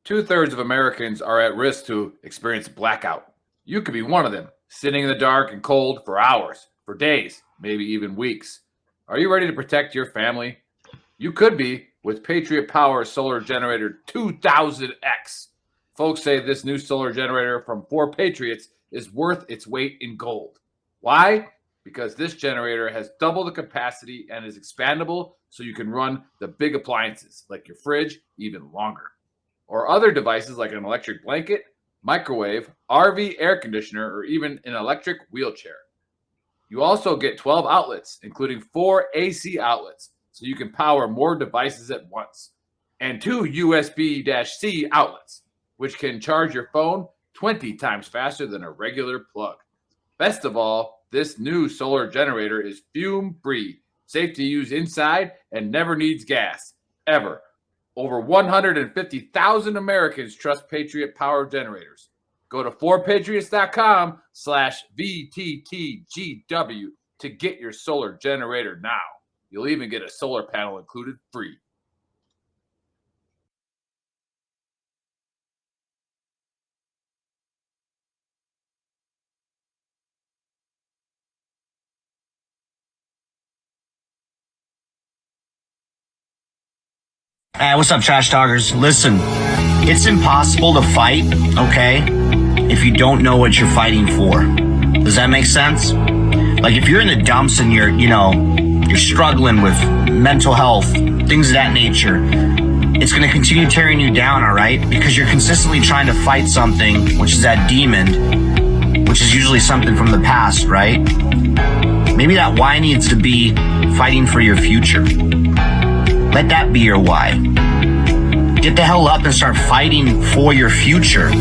2/3 of Americans are at risk to experience blackout. You could be one of them, sitting in the dark and cold for hours, for days, maybe even weeks. Are you ready to protect your family? You could be with Patriot Power Solar Generator 2000X. Folks say this new solar generator from 4 Patriots is worth its weight in gold. Why? Because this generator has double the capacity and is expandable so you can run the big appliances like your fridge even longer. Or other devices like an electric blanket, microwave, RV air conditioner, or even an electric wheelchair. You also get 12 outlets, including 4 AC outlets, so you can power more devices at once, and 2 USB-C outlets, which can charge your phone 20 times faster than a regular plug. Best of all, this new solar generator is fume-free, safe to use inside, and never needs gas, ever. Over 150,000 Americans trust Patriot Power Generators. Go to 4patriots.com/VTTGW to get your solar generator now. You'll even get a solar panel included free. Hey, what's up, trash talkers? Listen, it's impossible to fight, okay, if you don't know what you're fighting for. Does that make sense? Like, if you're in the dumps and you're struggling with mental health, things of that nature, it's going to continue tearing you down, all right? Because you're consistently trying to fight something, which is that demon, which is usually something from the past, right? Maybe that why needs to be fighting for your future. Let that be your why. Get the hell up and start fighting for your future.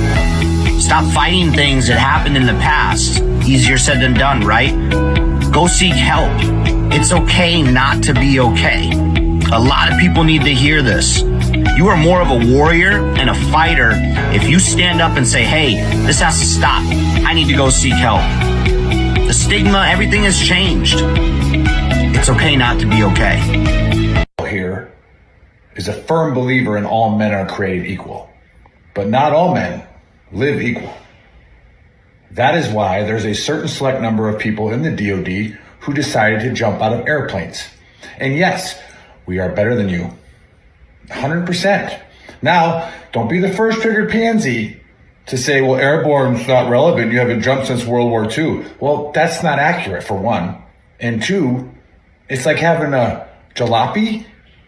Stop fighting things that happened in the past. Easier said than done, right? Go seek help. It's okay not to be okay. A lot of people need to hear this. You are more of a warrior and a fighter if you stand up and say, hey, this has to stop. I need to go seek help. The stigma, everything has changed. It's okay not to be okay. Here is a firm believer in all men are created equal, but not all men live equal. That is why there's a certain select number of people in the DoD who decided to jump out of airplanes. And yes, we are better than you. 100%. Now, don't be the first triggered pansy to say, well, airborne's not relevant. You haven't jumped since World War II. Well, that's not accurate, for one. And two, it's like having a jalopy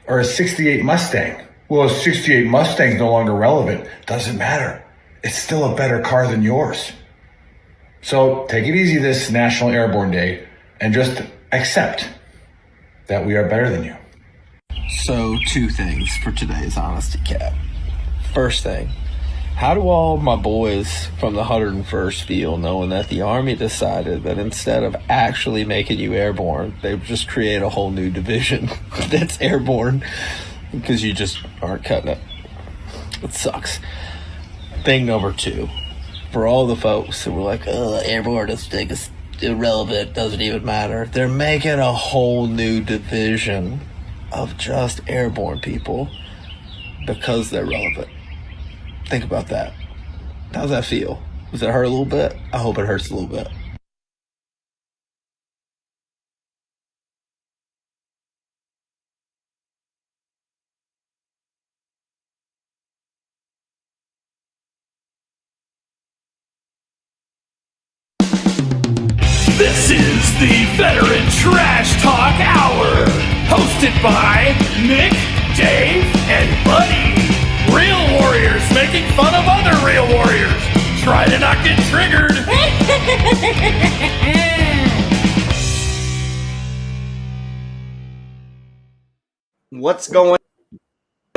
or a 68 Mustang. Well, a 68 Mustang's no longer relevant. Doesn't matter. It's still a better car than yours. So take it easy this National Airborne Day and just accept that we are better than you. So, 2 things for today's Honesty Cap. First thing, how do all my boys from the 101st feel knowing that the Army decided that instead of actually making you airborne, they would just create a whole new division that's airborne because you just aren't cutting it? It sucks. Thing number 2, for all the folks who were like, oh, airborne, this thing is irrelevant, doesn't even matter. They're making a whole new division of just airborne people because they're relevant. Think about that. How's that feel? Does it hurt a little bit? I hope it hurts a little bit. This is the Veteran Trash Talk Hour, hosted by Nick, Dave, and Buddy. Real warriors making fun of other real warriors. Try to not get triggered. What's going on,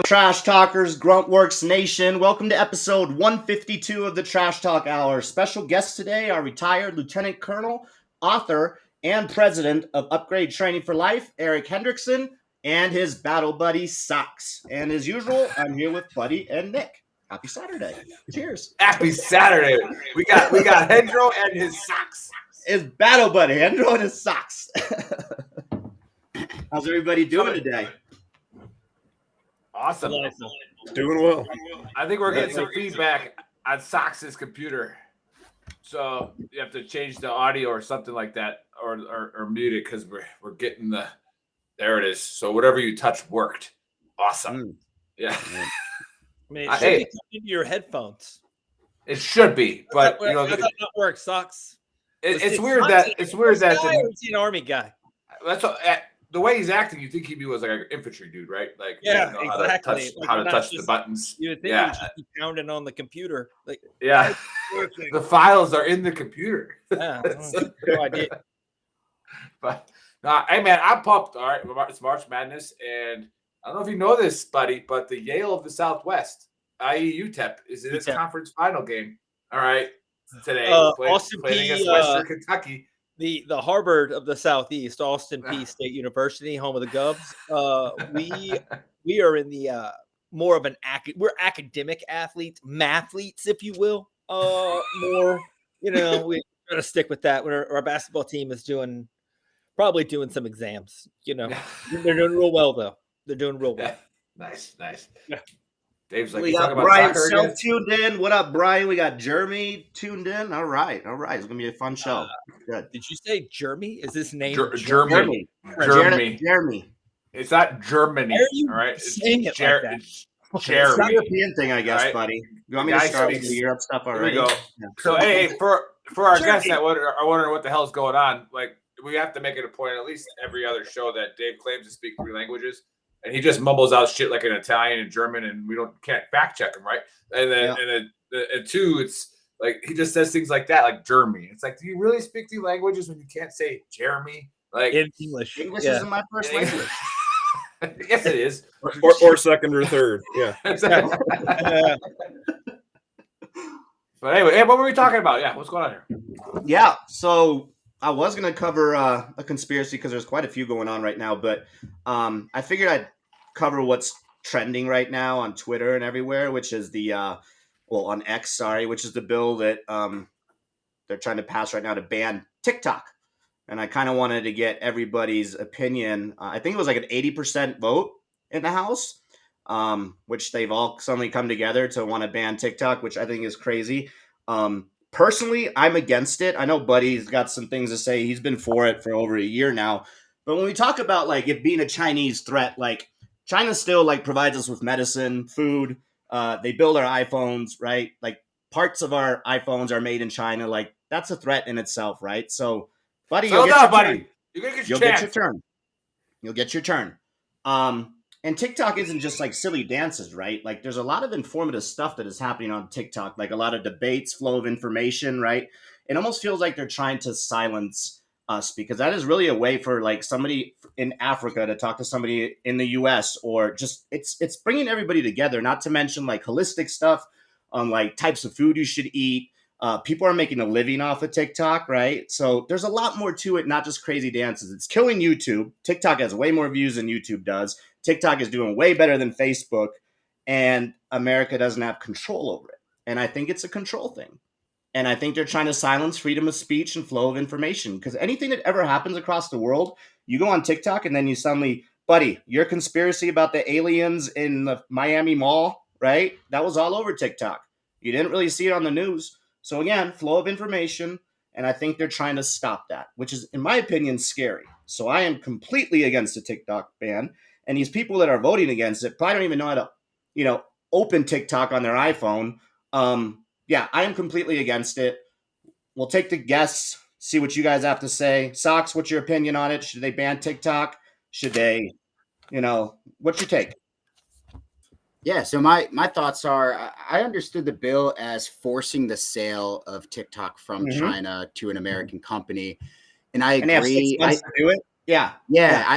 Trash Talkers, Gruntworks Nation? Welcome to episode 152 of the Trash Talk Hour. Special guests today are retired Lieutenant Colonel, author, and president of Upgrade Training for Life, Eric Hendrickson, and his battle buddy, Socks. And as usual, I'm here with Buddy and Nick. Happy Saturday. Cheers. Happy Saturday. We got Hendro and his Socks. His battle buddy, Hendro and his Socks. How's everybody doing today? Awesome. Doing well. I think we're getting some feedback on Sox's computer. So you have to change the audio or something like that, or mute it because we're getting the. There it is. So whatever you touched worked. Awesome. Yeah. I mean, it should be into your headphones. It should be, but you know, that's not work. Sucks. It's weird that he's an army guy. That's the way he's acting. You think he was like an infantry dude, right? Like yeah, exactly. How to touch the buttons. You would think he would just be pounding on the computer. Like the files are in the computer. Yeah, no idea. But hey man, I'm pumped. All right, it's March Madness, and I don't know if you know this, buddy, but the Yale of the Southwest, i.e. UTEP, is in its conference final game. All right, today playing against Western Kentucky. The Harvard of the Southeast, Austin Peay State University, home of the Govs. We are in the more of we're academic athletes, mathletes, if you will. More, we're gonna stick with that. Our basketball team is probably doing some exams. They're doing real well though. They're doing real well. Nice. Yeah. Dave's like, we got Brian Self tuned in. What up, Brian? We got Jeremy tuned in. All right. It's gonna be a fun show. Good. Did you say Jeremy? Is this name Jeremy? Jeremy. It's not Germany. All right. Saying it like that? It's a European thing, I guess, right, buddy. You want me to start with the Europe stuff already? Here we go. Yeah. So, hey, for our guests that are wondering what the hell's going on, like we have to make it a point at least every other show that Dave claims to speak 3 languages. And he just mumbles out shit like in Italian and German, and we can't fact check him, right? And then and 2, it's like he just says things like that, like Jeremy. It's like, do you really speak 3 languages when you can't say Jeremy? Like in English. English isn't my first language. Yes, it is. Or second or third. Yeah. But anyway, what were we talking about? Yeah, what's going on here? Yeah, so I was going to cover a conspiracy because there's quite a few going on right now, but I figured I'd cover what's trending right now on Twitter and everywhere, which is on X, which is the bill that they're trying to pass right now to ban TikTok. And I kind of wanted to get everybody's opinion. I think it was like an 80% vote in the House, which they've all suddenly come together to want to ban TikTok, which I think is crazy. Personally, I'm against it. I know Buddy's got some things to say. He's been for it for over a year now. But when we talk about like it being a Chinese threat, like China still like provides us with medicine, food. They build our iPhones, right? Like parts of our iPhones are made in China. Like that's a threat in itself, right? So, Buddy, you'll get your turn. You'll get your turn. And TikTok isn't just like silly dances, right? Like there's a lot of informative stuff that is happening on TikTok, like a lot of debates, flow of information, right? It almost feels like they're trying to silence us because that is really a way for like somebody in Africa to talk to somebody in the US, or just it's bringing everybody together, not to mention like holistic stuff on like types of food you should eat. People are making a living off of TikTok, right? So there's a lot more to it, not just crazy dances. It's killing YouTube. TikTok has way more views than YouTube does. TikTok is doing way better than Facebook, and America doesn't have control over it. And I think it's a control thing. And I think they're trying to silence freedom of speech and flow of information, because anything that ever happens across the world, you go on TikTok and then you suddenly, buddy, your conspiracy about the aliens in the Miami Mall, right? That was all over TikTok. You didn't really see it on the news. So again, flow of information. And I think they're trying to stop that, which is, in my opinion, scary. So I am completely against the TikTok ban. And these people that are voting against it probably don't even know how to, open TikTok on their iPhone. I am completely against it. We'll take the guests, see what you guys have to say. Sox, what's your opinion on it? Should they ban TikTok? Should they, what's your take? Yeah, so my thoughts are, I understood the bill as forcing the sale of TikTok from China to an American company. And I agree. And they have 6 months to do it? Yeah.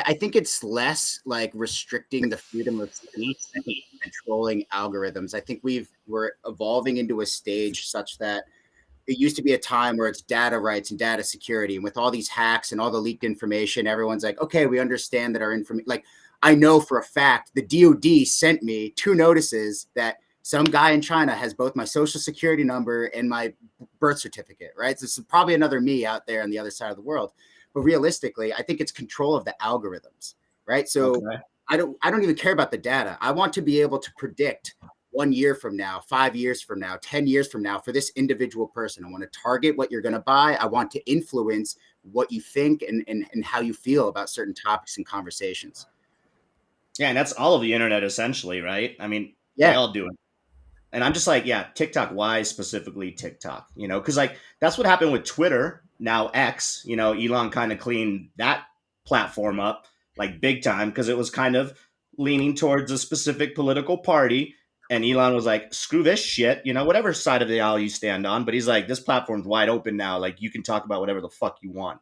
I think it's less like restricting the freedom of speech and controlling algorithms. I think we're evolving into a stage such that it used to be a time where it's data rights and data security. And with all these hacks and all the leaked information, everyone's like, okay, we understand that our information, like I know for a fact the DOD sent me 2 notices that some guy in China has both my social security number and my birth certificate, right? So this is probably another me out there on the other side of the world. But realistically, I think it's control of the algorithms, right? So I don't even care about the data. I want to be able to predict 1 year from now, 5 years from now, 10 years from now for this individual person. I want to target what you're going to buy. I want to influence what you think and how you feel about certain topics and conversations. Yeah, and that's all of the internet essentially, right? I mean, they all do it. And I'm just like, yeah, TikTok. Why specifically TikTok? You know, because like that's what happened with Twitter, now X. You know, Elon kind of cleaned that platform up like big time because it was kind of leaning towards a specific political party. And Elon was like, screw this shit, you know, whatever side of the aisle you stand on. But he's like, this platform's wide open now. Like you can talk about whatever the fuck you want.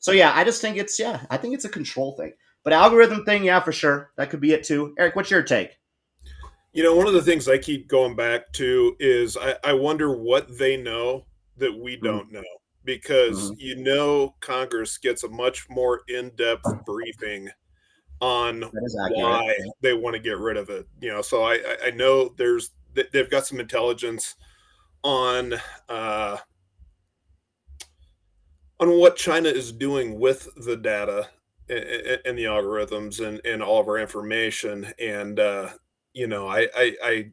So yeah, I just think I think it's a control thing. But algorithm thing, yeah, for sure. That could be it too. Eric, what's your take? You know, one of the things I keep going back to is I wonder what they know that we don't know. Because, you know, Congress gets a much more in-depth briefing on why they want to get rid of it. You know, so I know they've got some intelligence on what China is doing with the data and the algorithms and all of our information. And, you know, I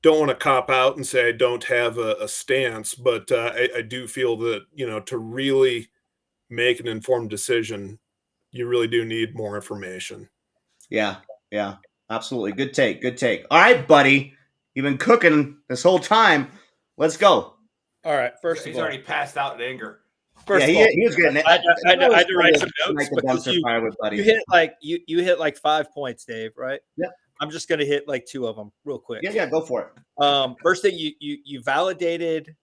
don't want to cop out and say I don't have a stance, but I do feel that, you know, to really make an informed decision, you really do need more information. Yeah, absolutely. Good take. All right, buddy. You've been cooking this whole time. Let's go. All right. First He's of all, already passed out in anger. First yeah, of all, he was getting it. I had to write some notes Like because you hit like 5 points, Dave. Right? Yeah. I'm just gonna hit like 2 of them real quick. Yeah, go for it. First thing, you validated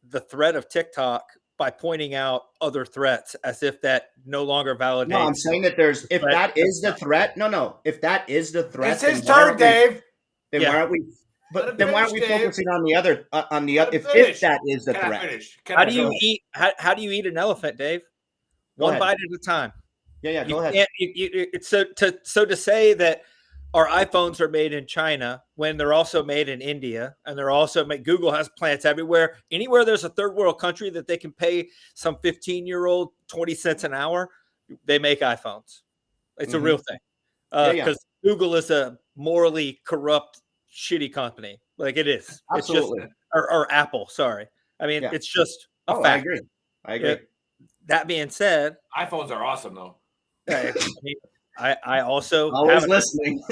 the threat of TikTok by pointing out other threats as if that no longer validates. No, I'm saying that if that is the threat. No. If that is the threat, it's his turn, Dave. Then why aren't we? But then why aren't we focusing on the other? If that is the threat. How do you eat? How do you eat an elephant, Dave? One bite at a time. Yeah. Go ahead. So to say that our iPhones are made in China when they're also made in India, and they're also made. Google has plants everywhere. Anywhere there's a third world country that they can pay some 15-year-old 20 cents an hour, they make iPhones. It's a real thing. Because Google is a morally corrupt, shitty company. Like it is. Absolutely. It's just, or Apple. Sorry. I mean, it's just a fact. I agree. That being said, iPhones are awesome though. I also always listening.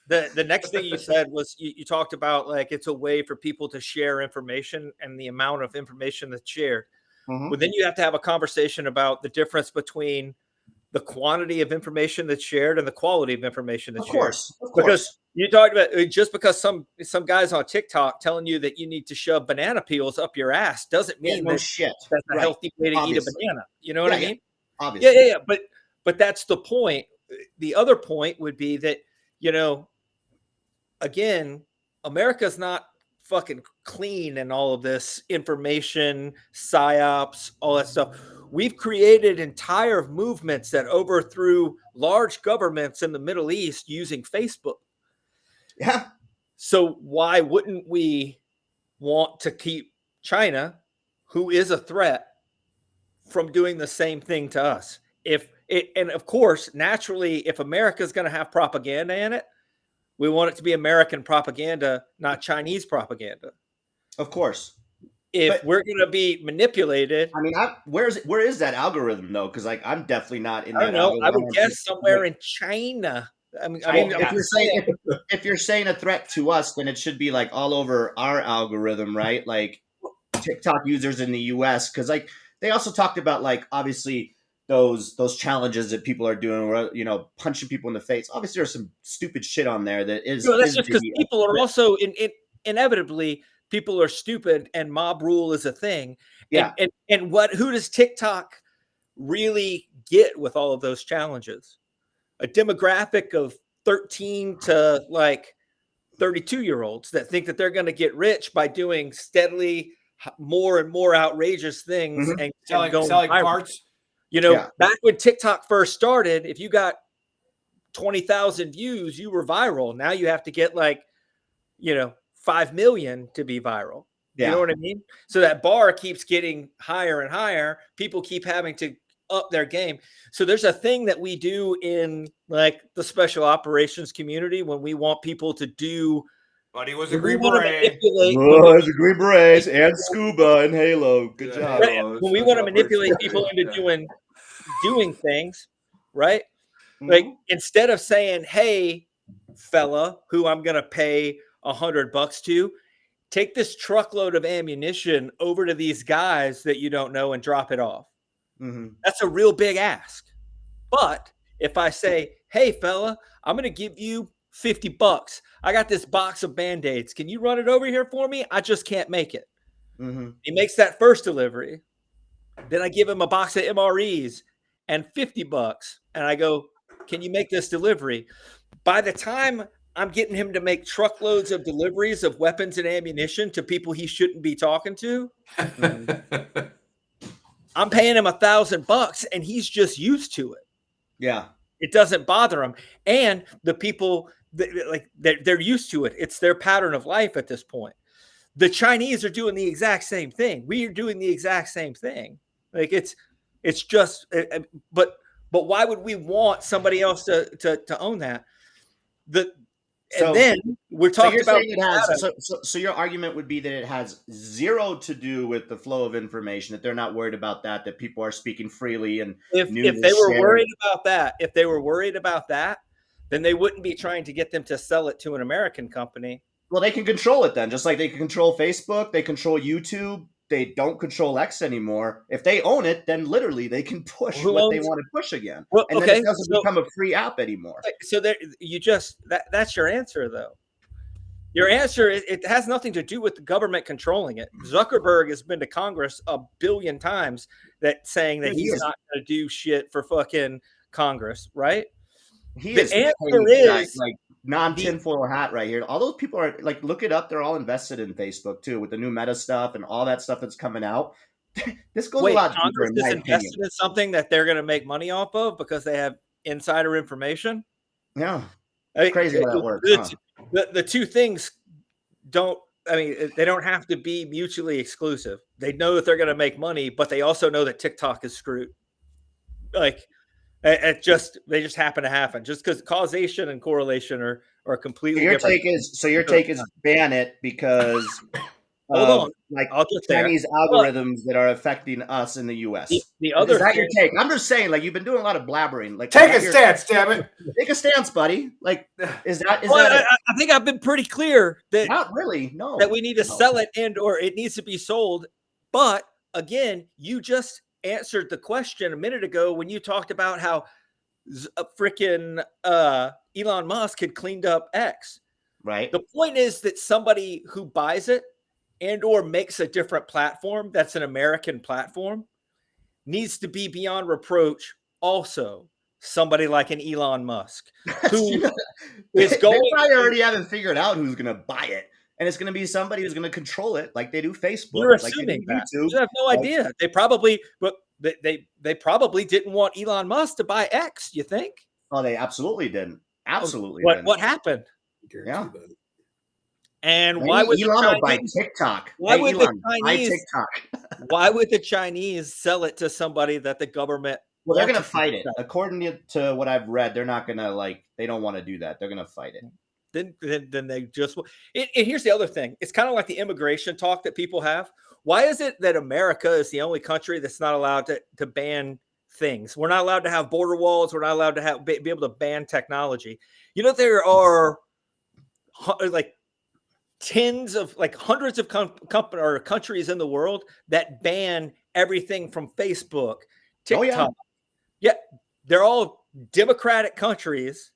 The next thing you said was you talked about like it's a way for people to share information and the amount of information that's shared. But then you have to have a conversation about the difference between the quantity of information that's shared and the quality of information that's shared. Of course. Because you talked about just because some guys on TikTok telling you that you need to shove banana peels up your ass doesn't mean that's a healthy way to eat a banana. You know what I mean? Obviously. Yeah. But that's the point. The other point would be that, you know, again, America's not fucking clean and all of this information, psyops, all that stuff. We've created entire movements that overthrew large governments in the Middle East using Facebook. Yeah. So why wouldn't we want to keep China, who is a threat, from doing the same thing to us? And of course, naturally, if America's going to have propaganda in it, we want it to be American propaganda, not Chinese propaganda. Of course. If we're going to be manipulated, I mean, where is that algorithm though? Because like I'm definitely not in. I don't know. I would guess somewhere in China. I mean, if you're saying a threat to us, then it should be like all over our algorithm, right? Like TikTok users in the U.S. Because like they also talked about like obviously those challenges that people are doing, where you know punching people in the face. Obviously, there's some stupid shit on there that is. No, that's just because people are also inevitably. People are stupid and mob rule is a thing. Yeah. And who does TikTok really get with all of those challenges? A demographic of 13 to like 32-year-olds that think that they're going to get rich by doing steadily more and more outrageous things and selling parts. You know, back when TikTok first started, if you got 20,000 views, you were viral. Now you have to get like, 5 million to be viral. You know what I mean? So that bar keeps getting higher and higher. People keep having to up their game. So there's a thing that we do in like the special operations community when we want people to do. But he was a when we Green want to Beret. manipulate. Oh, the Green Berets and Scuba and Halo. Good Yeah, job. Halo. When we want to manipulate people into doing things, right? Like instead of saying, "Hey, fella, who I'm gonna pay $100 to, take this truckload of ammunition over to these guys that you don't know and drop it off." That's a real big ask. But if I say, "Hey, fella, I'm gonna give you $50. I got this box of Band-Aids. Can you run it over here for me? I just can't make it." He makes that first delivery. Then I give him a box of MREs and $50. And I go, "Can you make this delivery?" By the time I'm getting him to make truckloads of deliveries of weapons and ammunition to people he shouldn't be talking to, I'm paying him $1,000 and he's just used to it. Yeah. It doesn't bother him. And the people they're used to it. It's their pattern of life at this point. The Chinese are doing the exact same thing. We are doing the exact same thing. Like it's just, but why would we want somebody else to own that? And then we're talking about it has, so your argument would be that it has zero to do with the flow of information, that they're not worried about that people are speaking freely. And if they were worried about that, then they wouldn't be trying to get them to sell it to an American company. Well, they can control it then, just like they can control Facebook, they control YouTube. They don't control X anymore. If they own it, then literally they can push what they want to push again. Well, and then it doesn't become a free app anymore. So there, that's your answer, though. Your answer, it has nothing to do with the government controlling it. Zuckerberg has been to Congress a billion times saying that he's not going to do shit for fucking Congress, right? The answer is like non-tinfoil hat right here. All those people are like, look it up. They're all invested in Facebook too, with the new Meta stuff and all that stuff that's coming out. This goes a lot Congress deeper. is invested in something that they're going to make money off of because they have insider information. Yeah, it's crazy how that works. The two things they don't have to be mutually exclusive. They know that they're going to make money, but they also know that TikTok is screwed. Like, they just happen to happen just because causation and correlation are completely different. Your take is ban it because hold on, like Chinese algorithms that are affecting us in the U.S. The other is that your take? I'm just saying, like, you've been doing a lot of blabbering. Like, take a stance, damn it. Take a stance, buddy. Like, I think I've been pretty clear that not really. No, that we need to sell it or it needs to be sold. But again, you just answered the question a minute ago when you talked about how freaking Elon Musk had cleaned up X. Right. The point is that somebody who buys it and or makes a different platform that's an American platform needs to be beyond reproach. Also, somebody like an Elon Musk who is going. They probably already haven't figured out who's going to buy it. And it's going to be somebody who's going to control it, like they do Facebook. You're assuming that. YouTube. You have no idea. They probably didn't want Elon Musk to buy X. You think? Oh, they absolutely didn't. Absolutely. What happened? Yeah. And why would Elon buy TikTok? Why would Elon, the Chinese? TikTok. Why would the Chinese sell it to somebody that the government? Well, they're going to fight it. According to what I've read, they're not going to they don't want to do that. They're going to fight it. Then they just. And here's the other thing. It's kind of like the immigration talk that people have. Why is it that America is the only country that's not allowed to ban things? We're not allowed to have border walls. We're not allowed to be able to ban technology. You know, there are like hundreds of countries in the world that ban everything from Facebook, TikTok. Oh, yeah, they're all democratic countries.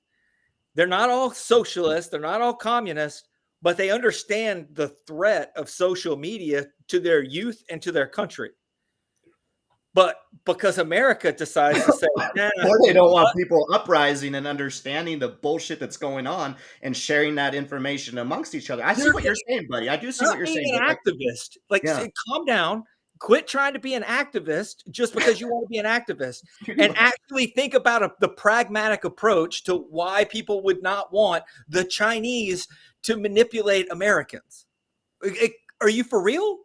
They're not all socialist. They're not all communist, but they understand the threat of social media to their youth and to their country. But because America decides to say, or they don't want people uprising and understanding the bullshit that's going on and sharing that information amongst each other. I see what you're saying, buddy. I do see what you're saying. An activist, say, calm down. Quit trying to be an activist just because you want to be an activist, and actually think about the pragmatic approach to why people would not want the Chinese to manipulate Americans. Are you for real?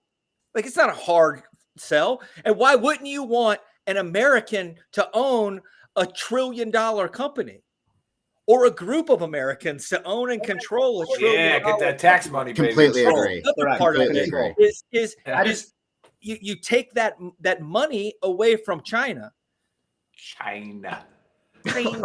Like, it's not a hard sell. And why wouldn't you want an American to own $1 trillion company, or a group of Americans to own and control $1 trillion. Yeah, get that tax money, baby. Completely agree. The other Correct. part of Completely it agree. is you take that money away from China. China. I mean,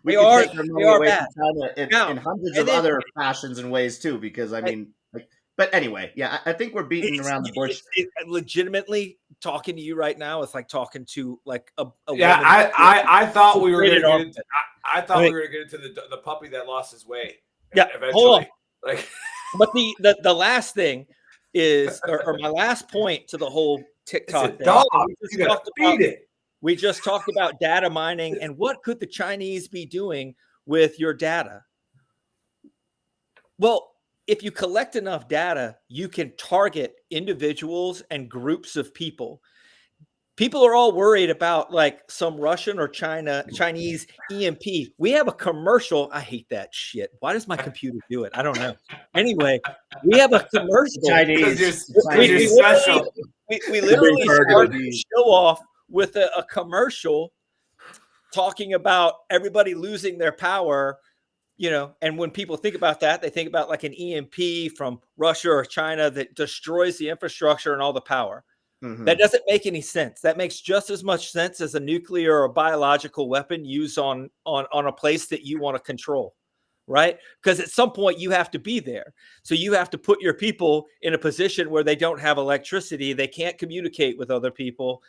we They could are- take their they money are away bad. from China Now, in hundreds and of then- other fashions and ways too, because I mean, like, but anyway, yeah, I think we're beating around the bush. Legitimately talking to you right now, it's like talking to like a Yeah, woman. I thought we were going to Rated get R. into, I thought we were going to get into the puppy that lost his way. Yeah, Eventually. hold on. Like, But the last thing is, or my last point to the whole it's TikTok a thing. dog. and we just You got talked to about- feed it. We just talked about data mining and what could the Chinese be doing with your data? Well, if you collect enough data, you can target individuals and groups of people. People are all worried about like some Russian or Chinese EMP. We have a commercial. I hate that shit. Why does my computer do it? I don't know. Anyway, we have a commercial. Chinese. Because you're special. We literally targeted. started the show off with a commercial talking about everybody losing their power, you know, and when people think about that, they think about like an EMP from Russia or China that destroys the infrastructure and all the power. Mhm. That doesn't make any sense. That makes just as much sense as a nuclear or biological weapon used on a place that you want to control, right? Because at some point you have to be there. So you have to put your people in a position where they don't have electricity, they can't communicate with other people,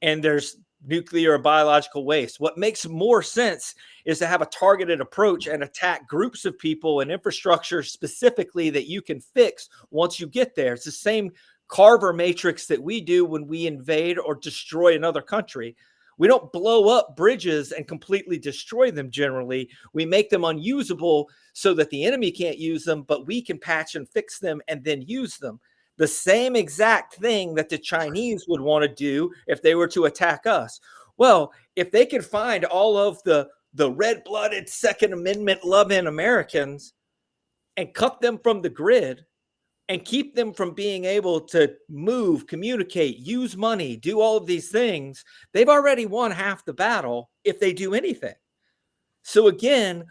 and there's nuclear or biological waste. What makes more sense is to have a targeted approach and attack groups of people and infrastructure specifically that you can fix once you get there. It's the same Carver matrix that we do when we invade or destroy another country. We don't blow up bridges and completely destroy them generally. We make them unusable so that the enemy can't use them, but we can patch and fix them and then use them. The same exact thing that the Chinese would want to do if they were to attack us. Well, if they could find all of the red-blooded Second Amendment loving Americans and cut them from the grid and keep them from being able to move, communicate, use money, do all of these things, they've already won half the battle if they do anything. So again,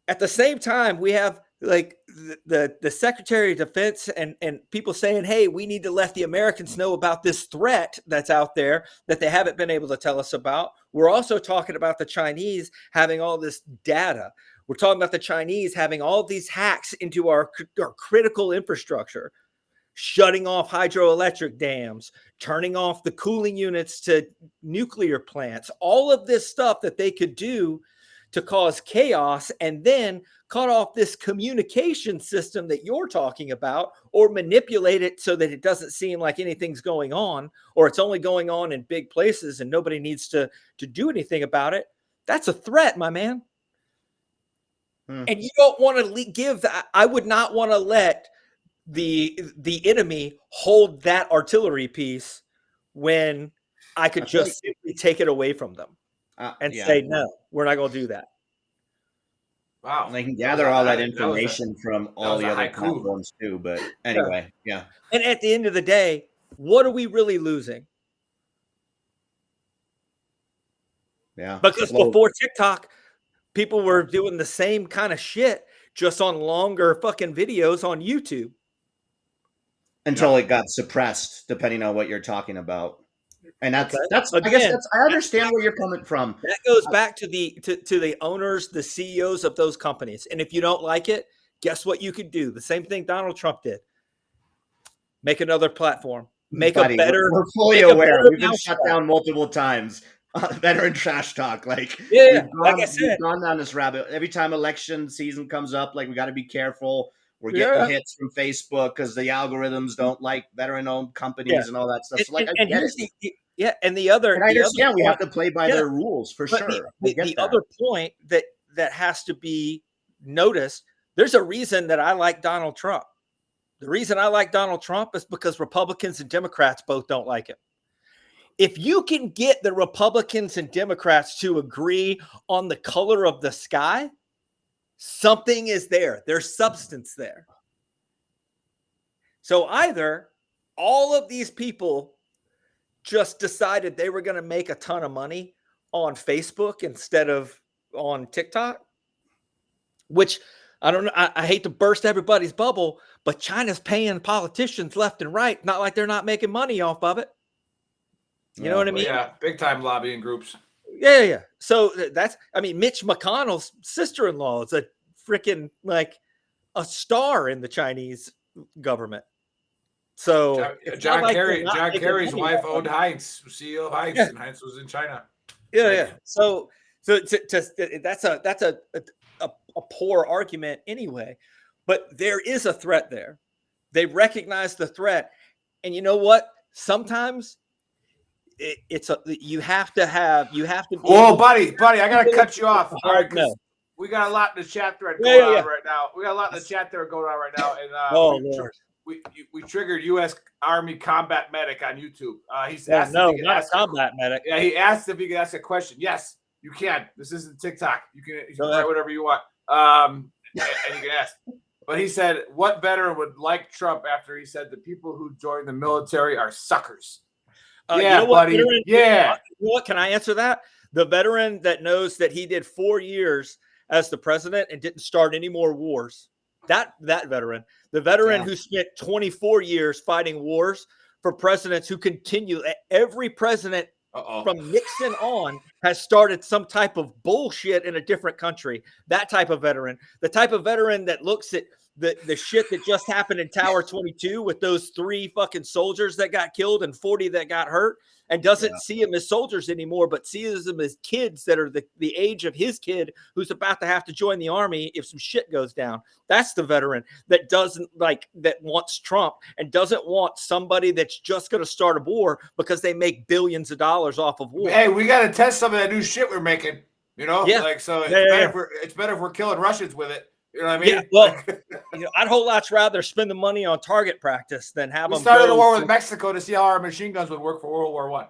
at the same time, we have like the Secretary of Defense and people saying, hey, we need to let the Americans know about this threat that's out there that they haven't been able to tell us about. We're also talking about the Chinese having all this data. We're talking about the Chinese having all of these hacks into our critical infrastructure, shutting off hydroelectric dams, turning off the cooling units to nuclear plants, all of this stuff that they could do to cause chaos and then cut off this communication system that you're talking about, or manipulate it so that it doesn't seem like anything's going on, or it's only going on in big places and nobody needs to do anything about it. That's a threat, my man. And you don't want to give that. I would not want to let the enemy hold that artillery piece when I could just simply take it away from them and say, no, we're not going to do that. Wow. And they can gather all that was a- information from all was the a other haiku. platforms too. But anyway, yeah. And at the end of the day, what are we really losing? Yeah. Because Well, before TikTok, people were doing the same kind of shit, just on longer fucking videos on YouTube. until it got suppressed, depending on what you're talking about. And that's Okay. that's Again, I guess that's I understand where you're coming from. That goes back to the owners, the CEOs of those companies. And if you don't like it, guess what you could do? The same thing Donald Trump did. Make another platform. Make Buddy, a better. we're fully make a aware. better We've been shut mousetrap. down multiple times. Veteran trash talk. Like, Yeah, we've gone down this rabbit. Every time election season comes up, like, we got to be careful. We're getting hits from Facebook because the algorithms don't like veteran-owned companies and all that stuff. So, like, I get it. And the other, And I understand we have point, to play by their rules for but sure. The other point that has to be noticed, there's a reason that I like Donald Trump. The reason I like Donald Trump is because Republicans and Democrats both don't like him. If you can get the Republicans and Democrats to agree on the color of the sky, something is there. There's substance there. So either all of these people just decided they were going to make a ton of money on Facebook instead of on TikTok, which I don't know. I hate to burst everybody's bubble, but China's paying politicians left and right. Not like they're not making money off of it. You know what I mean? Yeah, big time lobbying groups. Yeah. So that's, I mean, Mitch McConnell's sister-in-law is a freaking like a star in the Chinese government. So John Kerry's wife owned Heinz, CEO of Heinz, and Heinz was in China. Yeah. So that's a poor argument anyway. But there is a threat there. They recognize the threat, and you know what? Sometimes you have to. Oh, buddy, I gotta cut you off. All right, because we got a lot in the chat thread going on right now. We got a lot in the chat thread going on right now, and we triggered U.S. Army combat medic on YouTube. He's asked not combat medic. Yeah, he asked if he could ask a question. Yes, you can. This isn't TikTok. You can write whatever you want, and you can ask. But he said, "What veteran would like Trump after he said the people who join the military are suckers?" Yeah, you know what, buddy. Veteran, yeah. You know what? Can I answer that? The veteran that knows that he did 4 years as the president and didn't start any more wars. That veteran. The veteran who spent 24 years fighting wars for presidents who continue. Every president from Nixon on has started some type of bullshit in a different country. That type of veteran. The type of veteran that looks at the shit that just happened in Tower 22 with those 3 fucking soldiers that got killed and 40 that got hurt and doesn't see them as soldiers anymore, but sees them as kids that are the age of his kid who's about to have to join the army if some shit goes down. That's the veteran that that wants Trump and doesn't want somebody that's just going to start a war because they make billions of dollars off of war. Hey, we got to test some of that new shit we're making, you know? It's better if we're killing Russians with it. You know what I mean? Yeah, well, I'd whole lots rather spend the money on target practice than have them. We started a war with Mexico to see how our machine guns would work for World War I.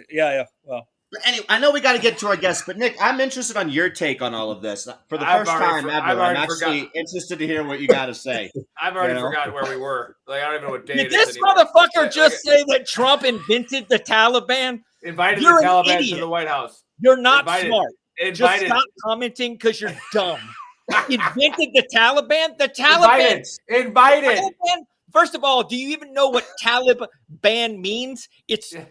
Yeah. Well, anyway, I know we got to get to our guests, but Nick, I'm interested on your take on all of this. For the first time ever, I'm actually interested to hear what you got to say. I've already forgotten where we were. Like, I don't even know what day Did this motherfucker just say that Trump invented the Taliban? Invited the Taliban to the White House. You're not smart. Just stop commenting because you're dumb. Invented the Taliban? The Taliban? Invited. Taliban? First of all, do you even know what Taliban means? It's the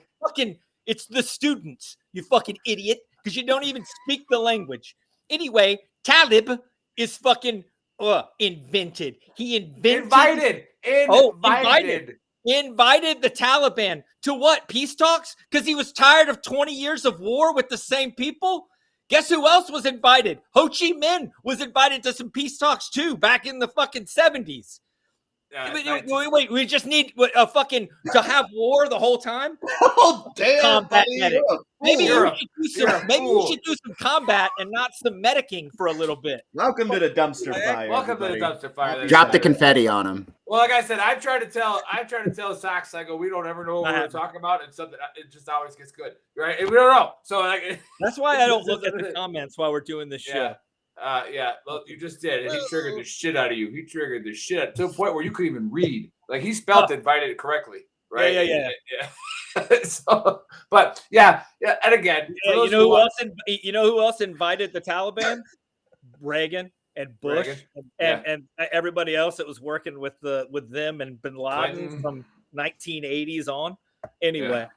students, you fucking idiot, because you don't even speak the language. Anyway, Talib is fucking invented. He invited the Taliban to what? Peace talks? Because he was tired of 20 years of war with the same people? Guess who else was invited? Ho Chi Minh was invited to some peace talks too back in the fucking 70s. Wait, we just need a fucking to have war the whole time? Oh, damn. Maybe we should do some combat and not some medicing for a little bit. Welcome to the dumpster fire. Welcome to the dumpster fire. Drop the confetti on him. Well, like I said, I try to tell Sox, I go, we don't ever know what we're talking about, and something it just always gets good, right? And we don't know. So that's why I don't look at the comments while we're doing this show. Well, you just did, and he triggered the shit out of you. He triggered the shit to a point where you couldn't even read. Like, he spelled invited it correctly, right? Yeah. So, but and again, you know who else invited the Taliban? Reagan and Bush and everybody else that was working with them and Bin Laden from 1980s on. Anyway.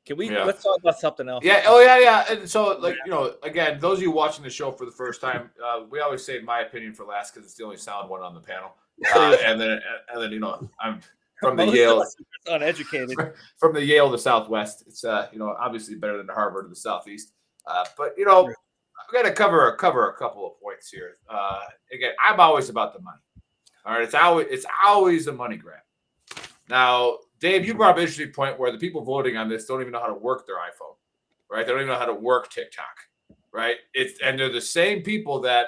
Can we let's talk about something else? Yeah. Oh, yeah. And so, again, those of you watching the show for the first time, we always save my opinion for last because it's the only sound one on the panel. And then I'm from the Yale, uneducated. From the Yale to Southwest. It's obviously better than the Harvard to the Southeast. But we got to cover a couple of points here. Again, I'm always about the money. All right, it's always a money grab. Now, Dave, you brought up an interesting point where the people voting on this don't even know how to work their iPhone, right? They don't even know how to work TikTok, right? And they're the same people that,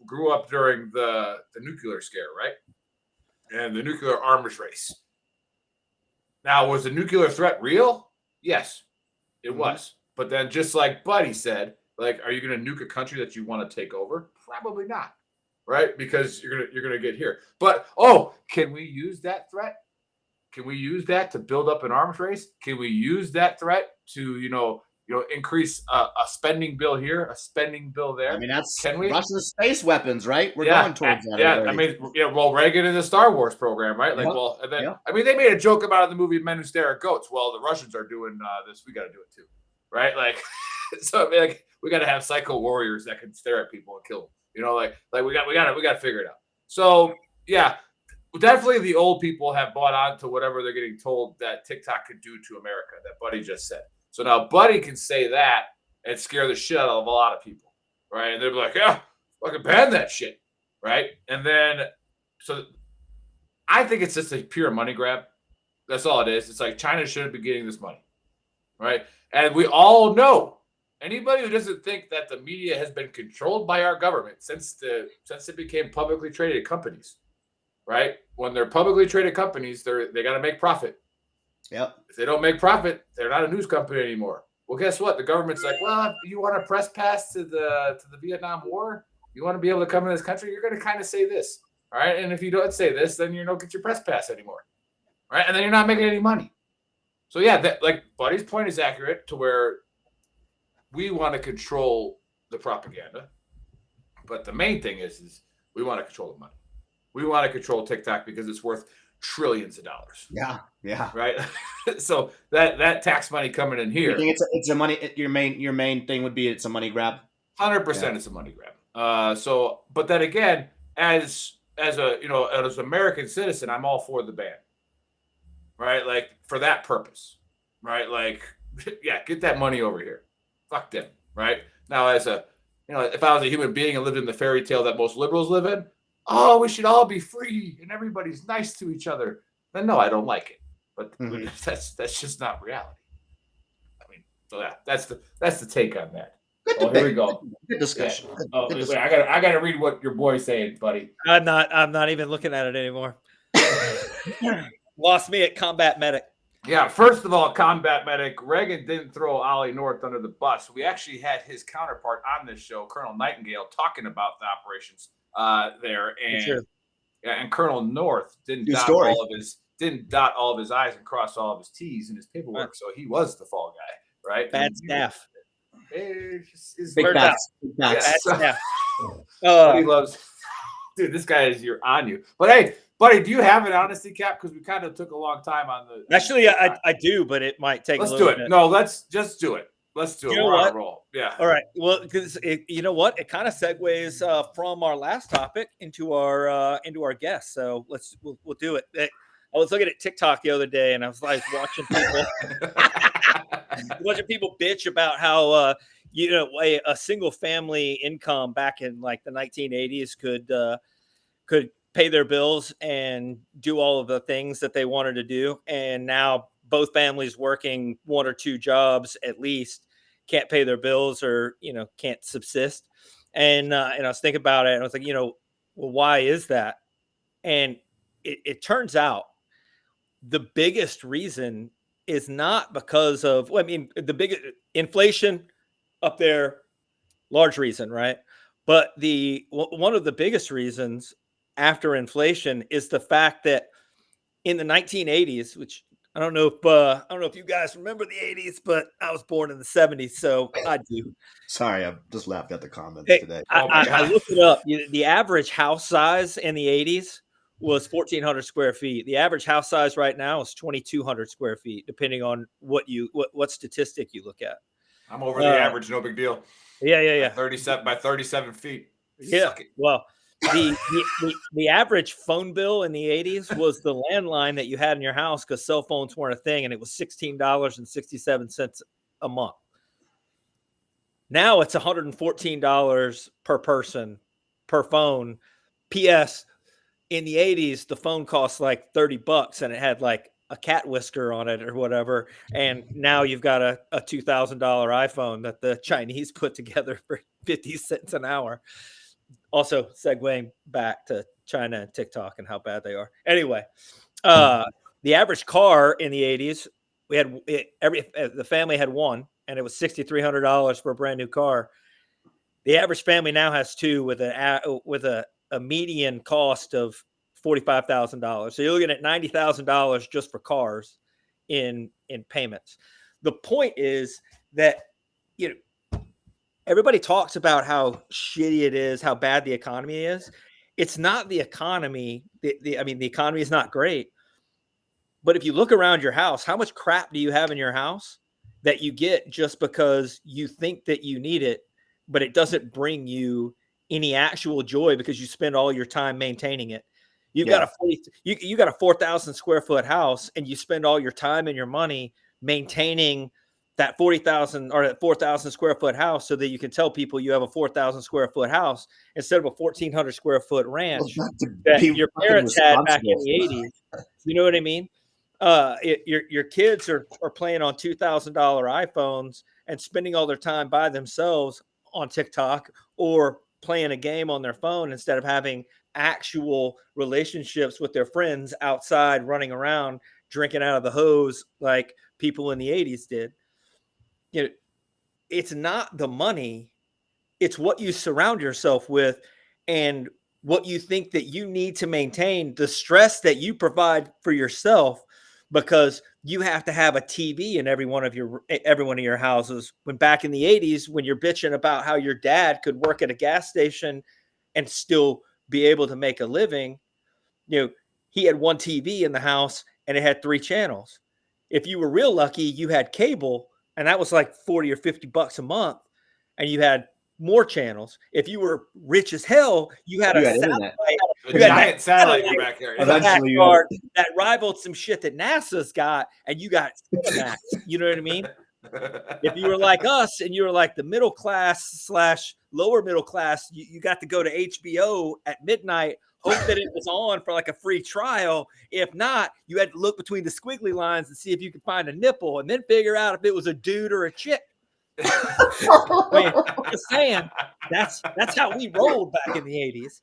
grew up during the nuclear scare, right? And the nuclear arms race. Now, was the nuclear threat real? Yes, it was. But then just like Buddy said, are you going to nuke a country that you want to take over? Probably not, right? Because you're going to get here. But, can we use that threat Can we use that to build up an arms race? Can we use that threat to, increase a spending bill here, a spending bill there? I mean, that's Can we? Russia's space weapons, right? We're going towards that. Yeah, already. I mean, well, Reagan in the Star Wars program, right? Like, Yep. well, and then Yep. I mean, they made a joke about it in the movie Men Who Stare at Goats. Well, the Russians are doing this, we got to do it too, right? Like, so I mean, like, we got to have psycho warriors that can stare at people and kill them. We got to figure it out. So yeah, definitely the old people have bought on to whatever they're getting told that TikTok could do to America. That Buddy just said. So now Buddy can say that and scare the shit out of a lot of people, right? And they'll be like, yeah, fucking ban that shit, right? And then, so I think it's just a pure money grab. That's all it is. It's like China shouldn't be getting this money, right? And we all know, anybody who doesn't think that the media has been controlled by our government since it became publicly traded companies, right? When they're publicly traded companies, they got to make profit. Yep. If they don't make profit, they're not a news company anymore. Well, guess what? The government's like, well, if you want a press pass to the Vietnam War, you want to be able to come in this country, you're going to kind of say this, all right? And if you don't say this, then you don't get your press pass anymore, right? And then you're not making any money. So yeah, that, like Buddy's point is accurate to where we want to control the propaganda, but the main thing is we want to control the money. We want to control TikTok because it's worth trillions of dollars. Yeah. Right. So that tax money coming in here, You think it's a money. Your main thing would be it's a money grab. 100% it's a money grab. So, but then again, as an American citizen, I'm all for the ban. Right, like for that purpose. Right, like yeah, get that money over here. Fuck them. Right now, as if I was a human being and lived in the fairy tale that most liberals live in, oh, we should all be free and everybody's nice to each other. Then no, I don't like it. But that's just not reality. I mean, so that's the take on that. Good Here we go. Good discussion. Yeah. Oh, wait, I gotta read what your boy's saying, buddy. I'm not even looking at it anymore. Lost me at combat medic. Yeah, first of all, combat medic, Reagan didn't throw Ollie North under the bus. We actually had his counterpart on this show, Colonel Nightingale, talking about the operations there, and Colonel North didn't dot all of his I's and cross all of his T's in his paperwork, so he was the fall guy, right? Bad staff. Big facts. Bad staff. He loves, dude. This guy is on you. But hey, buddy, do you have an honesty cap? Because we kind of took a long time on the. Actually, I do, but it might take. Let's a little do it. bit. No, let's just do it. Let's do it. You know We're on what? a roll. Yeah. All right. Well, because you know what, it kind of segues from our last topic into our guest. So we'll do it. I was looking at TikTok the other day, and I was like watching people bitch about how a single family income back in like the 1980s could pay their bills and do all of the things that they wanted to do, and now both families working one or two jobs at least can't pay their bills or can't subsist. And I was thinking about it, and I was like, well, why is that? And it turns out the biggest reason is not because of, the biggest inflation up there, large reason, right? But one of the biggest reasons after inflation is the fact that in the 1980s, which I don't know if you guys remember the 80s, but I was born in the 70s, so I do. Sorry, I just laughed at the comments today. I looked it up. The average house size in the 80s was 1,400 square feet. The average house size right now is 2,200 square feet, depending on what statistic you look at. I'm over the average, no big deal. Yeah. 37 by 37 feet. Yeah. Well, the average phone bill in the 80s was the landline that you had in your house because cell phones weren't a thing, and it was $16.67 a month. Now it's $114 per person per phone. P.S. In the 80s, the phone cost like $30 and it had like a cat whisker on it or whatever. And now you've got a $2,000 iPhone that the Chinese put together for 50 cents an hour. Also segueing back to China and TikTok and how bad they are. Anyway, the average car in the 80s, the family had one, and it was $6,300 for a brand new car. The average family now has two with a median cost of $45,000. So you're looking at $90,000 just for cars in payments. The point is that, you know, everybody talks about how shitty it is, how bad the economy is. It's not the economy. I mean, the economy is not great. But if you look around your house, how much crap do you have in your house that you get just because you think that you need it, but it doesn't bring you any actual joy because you spend all your time maintaining it? You've got you got a 4,000 square foot house, and you spend all your time and your money maintaining that 40,000 or that 4,000 square foot house so that you can tell people you have a 4,000 square foot house instead of a 1,400 square foot ranch that your parents had back in the 80s. You know what I mean? Your kids are playing on $2,000 iPhones and spending all their time by themselves on TikTok or playing a game on their phone instead of having actual relationships with their friends outside running around drinking out of the hose like people in the 80s did. You know, it's not the money, it's what you surround yourself with and what you think that you need to maintain, the stress that you provide for yourself because you have to have a TV in every one of your houses. When back in the 80s, when you're bitching about how your dad could work at a gas station and still be able to make a living, you know, he had one TV in the house and it had 3 channels. If you were real lucky, you had cable, and that was like 40 or 50 bucks a month, and you had more channels. If you were rich as hell, you had a satellite. A giant satellite in your backyard. In the backyard that rivaled some shit that NASA's got, and you got Cinemax. You know what I mean? If you were like us and you were like the middle class / lower middle class, you got to go to HBO at midnight, hope that it was on for like a free trial. If not, you had to look between the squiggly lines and see if you could find a nipple and then figure out if it was a dude or a chick. I mean, just saying, that's how we rolled back in the 80s.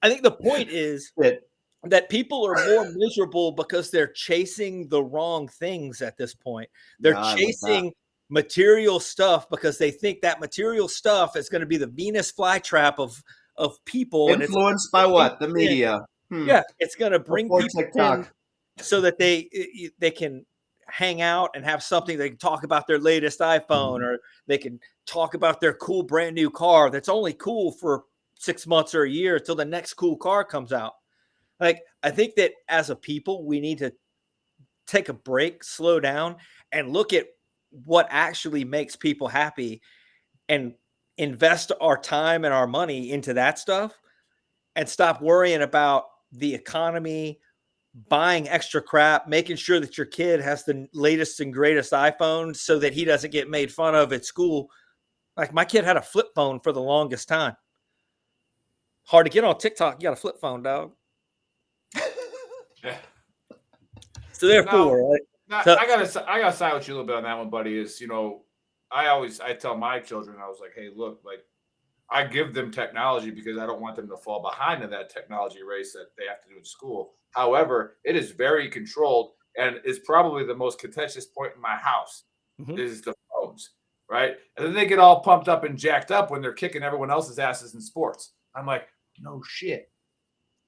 I think the point is that people are more miserable because they're chasing the wrong things at this point. They're chasing material stuff because they think that material stuff is going to be the Venus flytrap of people. Influenced by what? The media. Yeah, it's going to bring people in so that they can hang out and have something. They can talk about their latest iPhone, or they can talk about their cool brand new car that's only cool for 6 months or a year until the next cool car comes out. Like, I think that as a people, we need to take a break, slow down, and look at what actually makes people happy and invest our time and our money into that stuff and stop worrying about the economy, buying extra crap, making sure that your kid has the latest and greatest iPhone so that he doesn't get made fun of at school. Like, my kid had a flip phone for the longest time. Hard to get on TikTok. You got a flip phone, dog. Yeah. So therefore, I gotta side with you a little bit on that one, buddy. Is, you know, I tell my children, I was like, hey, look, like, I give them technology because I don't want them to fall behind in that technology race that they have to do in school. However, it is very controlled and is probably the most contentious point in my house is the phones, right? And then they get all pumped up and jacked up when they're kicking everyone else's asses in sports. I'm like, no shit,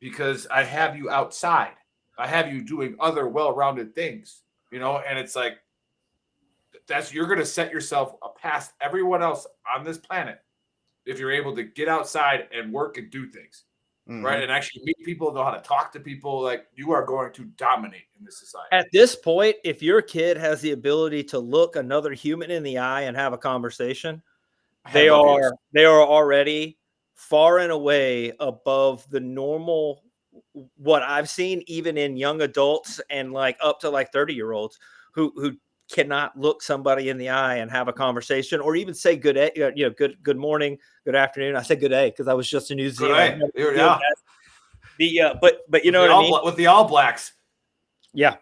because I have you outside. I have you doing other well-rounded things, you know, and it's like, you're going to set yourself past everyone else on this planet if you're able to get outside and work and do things, right? And actually meet people, know how to talk to people. Like, you are going to dominate in this society. At this point, if your kid has the ability to look another human in the eye and have a conversation, they are already far and away above the normal, what I've seen, even in young adults and like up to like 30-year-olds who cannot look somebody in the eye and have a conversation or even say good morning, good afternoon. I said good day because I was just in New Zealand. But you know what I mean? With the All Blacks. Yeah.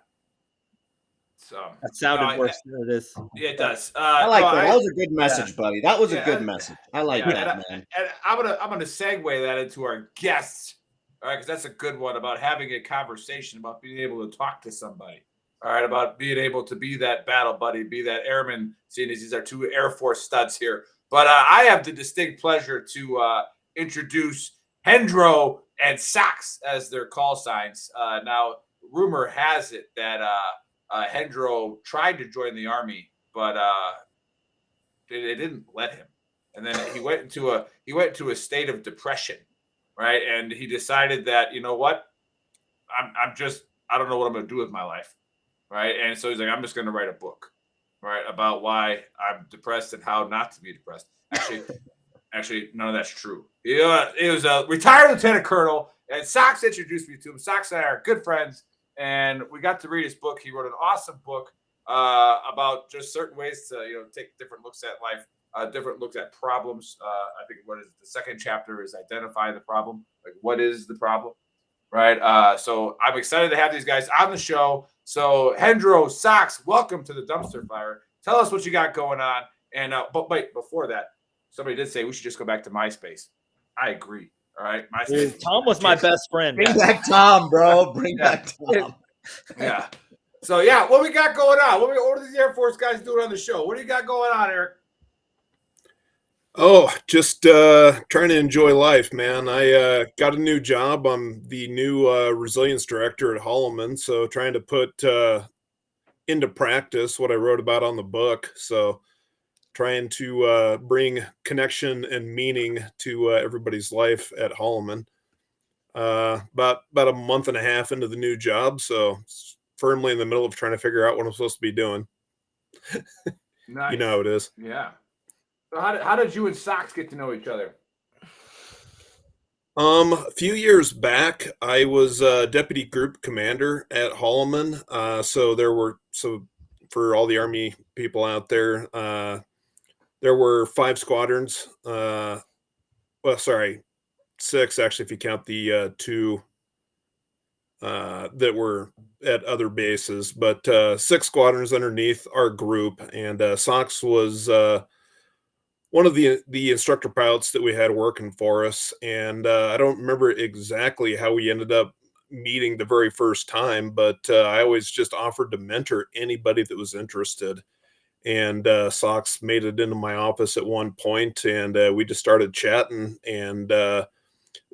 So that sounded worse than it is. Yeah, it does. I like that. That was a good message, buddy. That was a good message. I like that, man. And I'm gonna segue that into our guests, all right? Because that's a good one about having a conversation, about being able to talk to somebody. All right, about being able to be that battle buddy, be that airman, seeing as these are 2 Air Force studs here. But I have the distinct pleasure to introduce Hendro and Socks as their call signs. Now, rumor has it that Hendro tried to join the army, but they didn't let him. And then he went into a state of depression, right? And he decided that, you know what, I don't know what I'm going to do with my life, right? And so he's like, I'm just going to write a book, right, about why I'm depressed and how not to be depressed. Actually, none of that's true. He was a retired lieutenant colonel, and Socks introduced me to him. Socks and I are good friends, and we got to read his book. He wrote an awesome book about just certain ways to take different looks at life, different looks at problems. I think what is the second chapter is identify the problem. Like, what is the problem, right? So I'm excited to have these guys on the show. So Hendro, Socks, welcome to the Dumpster Fire. Tell us what you got going on. And but wait, before that, somebody did say we should just go back to MySpace. I agree. All right, MySpace. Dude, Tom was my best friend. Bring back Tom, bro. Bring back Tom. Yeah. So yeah, what we got going on? What are these Air Force guys doing on the show? What do you got going on, Eric? Oh, just trying to enjoy life, man. I got a new job. I'm the new resilience director at Holloman, so trying to put into practice what I wrote about on the book. So trying to bring connection and meaning to everybody's life at Holloman. About a month and a half into the new job, so firmly in the middle of trying to figure out what I'm supposed to be doing. Nice. You know how it is. Yeah. So how did you and Socks get to know each other? A few years back, I was deputy group commander at Holloman. So for all the Army people out there, there were 5 squadrons. Six actually, if you count the 2 that were at other bases. But 6 squadrons underneath our group, and Socks was one of the instructor pilots that we had working for us. And I don't remember exactly how we ended up meeting the very first time, but I always just offered to mentor anybody that was interested. And Socks made it into my office at one point, and we just started chatting, and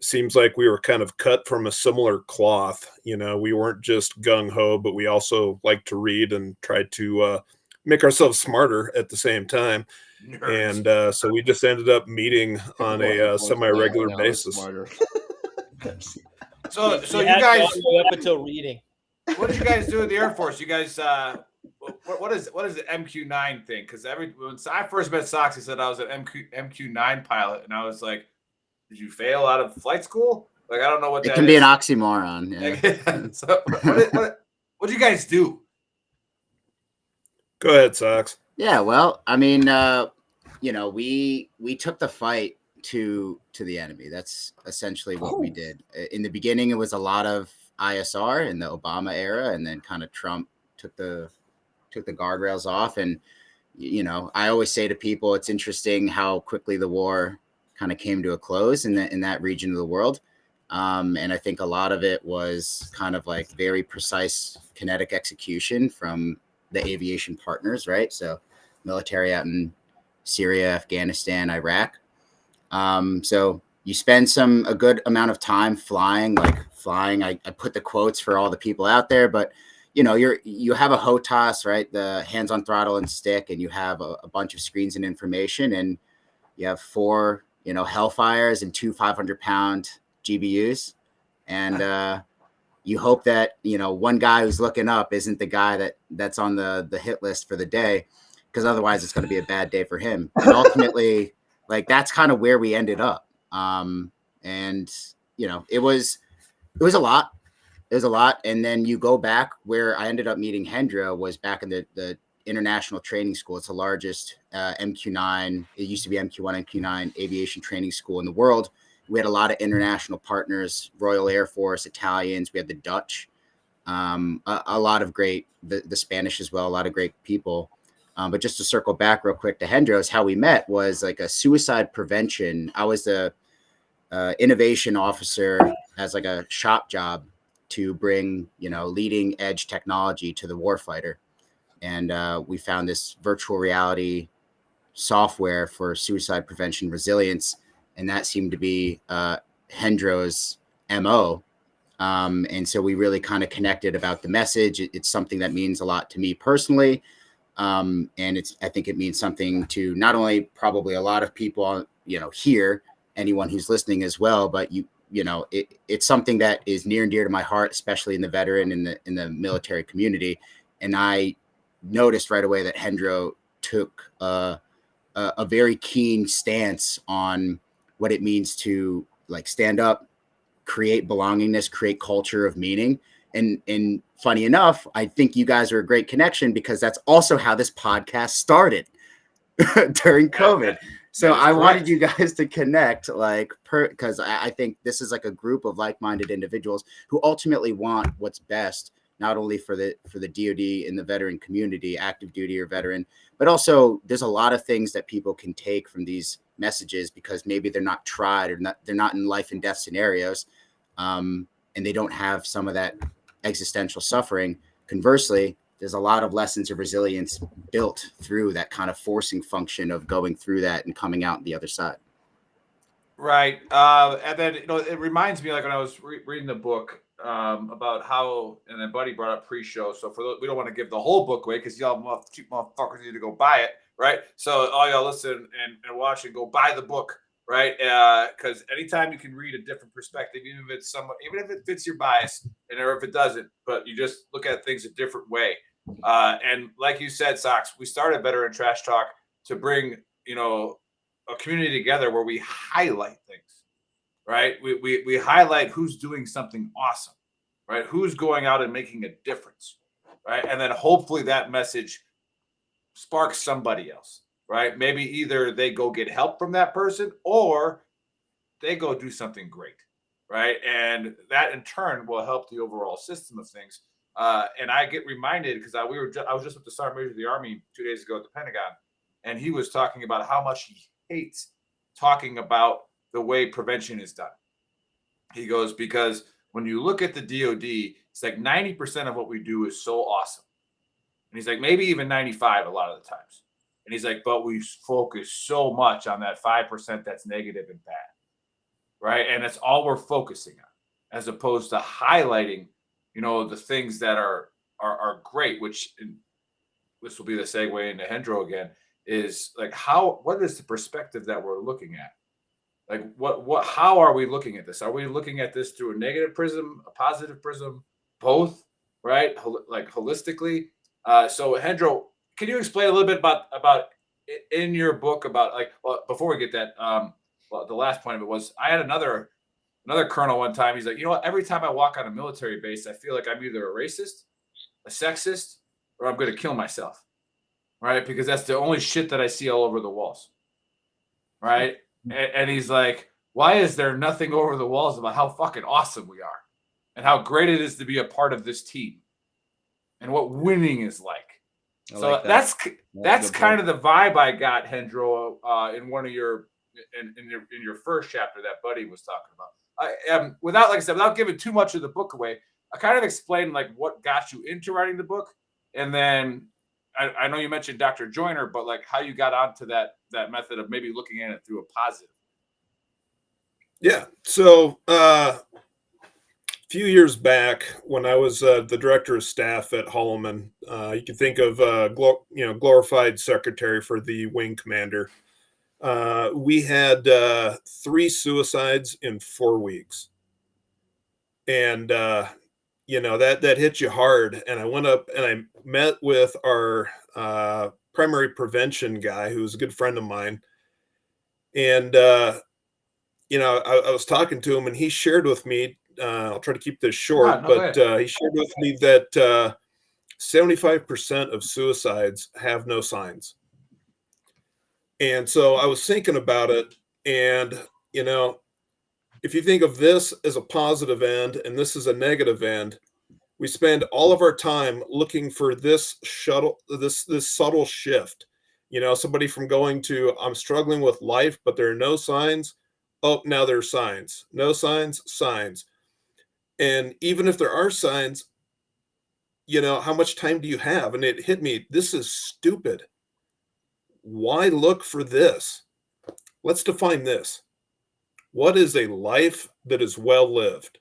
seems like we were kind of cut from a similar cloth. We weren't just gung-ho, but we also liked to read and tried to make ourselves smarter at the same time. Nerds. And so we just ended up meeting on a semi-regular basis. So you guys up until reading. What did you guys do in the Air Force? You guys, what is the MQ-9 thing? Because when I first met Socks, he said I was an MQ-9 pilot, and I was like, did you fail out of flight school? Like, I don't know what that is. It can be an oxymoron. Yeah. So what do you guys do? Go ahead, Socks. Yeah, well, I mean, we took the fight to the enemy. That's essentially what we did. In the beginning, it was a lot of ISR in the Obama era, and then kind of Trump took the guardrails off. And I always say to people, it's interesting how quickly the war kind of came to a close in that region of the world. And I think a lot of it was kind of like very precise kinetic execution from the aviation partners, right? So military out in Syria, Afghanistan, Iraq. So you spend a good amount of time flying. I put the quotes for all the people out there, but you have a HOTAS, right? The hands on throttle and stick, and you have a bunch of screens and information, and you have 4, Hellfires and 2 500-pound GBUs. And, you hope that, one guy who's looking up isn't the guy that's on the hit list for the day, because otherwise it's going to be a bad day for him. And ultimately, that's kind of where we ended up. And, it was a lot. It was a lot. And then you go back where I ended up meeting Hendra was back in the International Training School. It's the largest MQ-9. It used to be MQ-1, MQ-9 aviation training school in the world. We had a lot of international partners, Royal Air Force, Italians. We had the Dutch, a lot of great, the Spanish as well, a lot of great people. But just to circle back real quick to Hendros, how we met was like a suicide prevention. I was the innovation officer as like a shop job to bring, leading edge technology to the warfighter. And we found this virtual reality software for suicide prevention resilience. And that seemed to be Hendro's MO. And so we really kind of connected about the message. It's something that means a lot to me personally. And I think it means something to not only probably a lot of people, here, anyone who's listening as well, but it's something that is near and dear to my heart, especially in the veteran in the military community. And I noticed right away that Hendro took a very keen stance on what it means to like stand up, create belongingness, create culture of meaning. And funny enough, I think you guys are a great connection because that's also how this podcast started during COVID. So I wanted you guys to connect, because I think this is like a group of like-minded individuals who ultimately want what's best, not only for the DoD and the veteran community, active duty or veteran, but also there's a lot of things that people can take from these messages because maybe they're not tried or they're not in life and death scenarios, and they don't have some of that existential suffering. Conversely, there's a lot of lessons of resilience built through that kind of forcing function of going through that and coming out the other side. Right. And then, it reminds me, like when I was reading the book about how, and then Buddy brought up pre-show. So for those, we don't want to give the whole book away because y'all motherfuckers need to go buy it. Right. So all y'all listen and watch and go buy the book. Right. Because anytime you can read a different perspective, even if it fits your bias or if it doesn't, but you just look at things a different way. And like you said, Sox, we started Veteran Trash Talk to bring, a community together where we highlight things, right? We highlight who's doing something awesome, right? Who's going out and making a difference, right? And then hopefully that message sparks somebody else, right? Maybe either they go get help from that person or they go do something great, right? And that in turn will help the overall system of things. And I get reminded because I was just with the Sergeant Major of the Army 2 days ago at the Pentagon, and he was talking about how much he hates talking about the way prevention is done. He goes, because when you look at the DoD, it's like 90% of what we do is so awesome. And he's like, maybe even 95 a lot of the times. And he's like, but we focus so much on that 5% that's negative and bad, right? And that's all we're focusing on, as opposed to highlighting, the things that are great, which this will be the segue into Hendro again, is like what is the perspective that we're looking at? Like how are we looking at this? Are we looking at this through a negative prism, a positive prism, both, right? Like holistically. So Hendro, can you explain a little bit about in your book about before we get that, the last point of it was I had another colonel one time. He's like, every time I walk on a military base, I feel like I'm either a racist, a sexist, or I'm going to kill myself. Right. Because that's the only shit that I see all over the walls. Right. And he's like, why is there nothing over the walls about how fucking awesome we are and how great it is to be a part of this team and what winning is like? So that's kind of the vibe I got, Hendro, in one of your in your first chapter that Buddy was talking about. Without giving too much of the book away, I kind of explained like what got you into writing the book, and then I know you mentioned Dr. Joyner, but like how you got onto that method of maybe looking at it through a positive. Yeah. So a few years back, when I was the director of staff at Holloman, you can think of glorified secretary for the wing commander. We had 3 suicides in 4 weeks, and that hit you hard. And I went up and I met with our primary prevention guy, who was a good friend of mine. And, I was talking to him and he shared with me, I'll try to keep this short, but he shared with me that 75% of suicides have no signs. And so I was thinking about it, and, if you think of this as a positive end and this is a negative end, we spend all of our time looking for this subtle shift. Somebody from going to, I'm struggling with life, but there are no signs. Oh, now there are signs. No signs, signs. And even if there are signs, how much time do you have? And it hit me, this is stupid. Why look for this? Let's define this. what is a life that is well lived?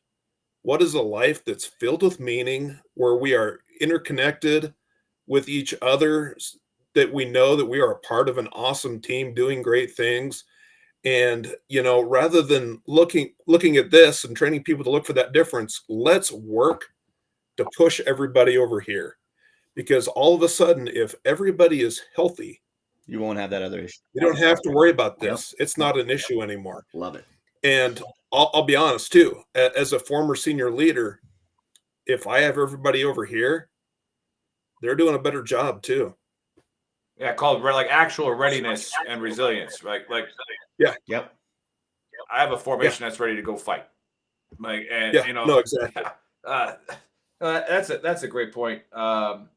What is a life that's filled with meaning, where we are interconnected with each other, that we know that we are a part of an awesome team doing great things? And, rather than looking at this and training people to look for that difference, let's work to push everybody over here. Because all of a sudden, if everybody is healthy, You won't have that other issue. you don't have to worry about Yep. this. It's not an issue anymore. Love it. And I'll be honest too, as a former senior leader, if I have everybody over here, they're doing a better job too. Yeah, called like actual readiness and resilience. Like Yep. I have a formation that's ready to go fight. Like, and Yeah, no, exactly. That's a great point. And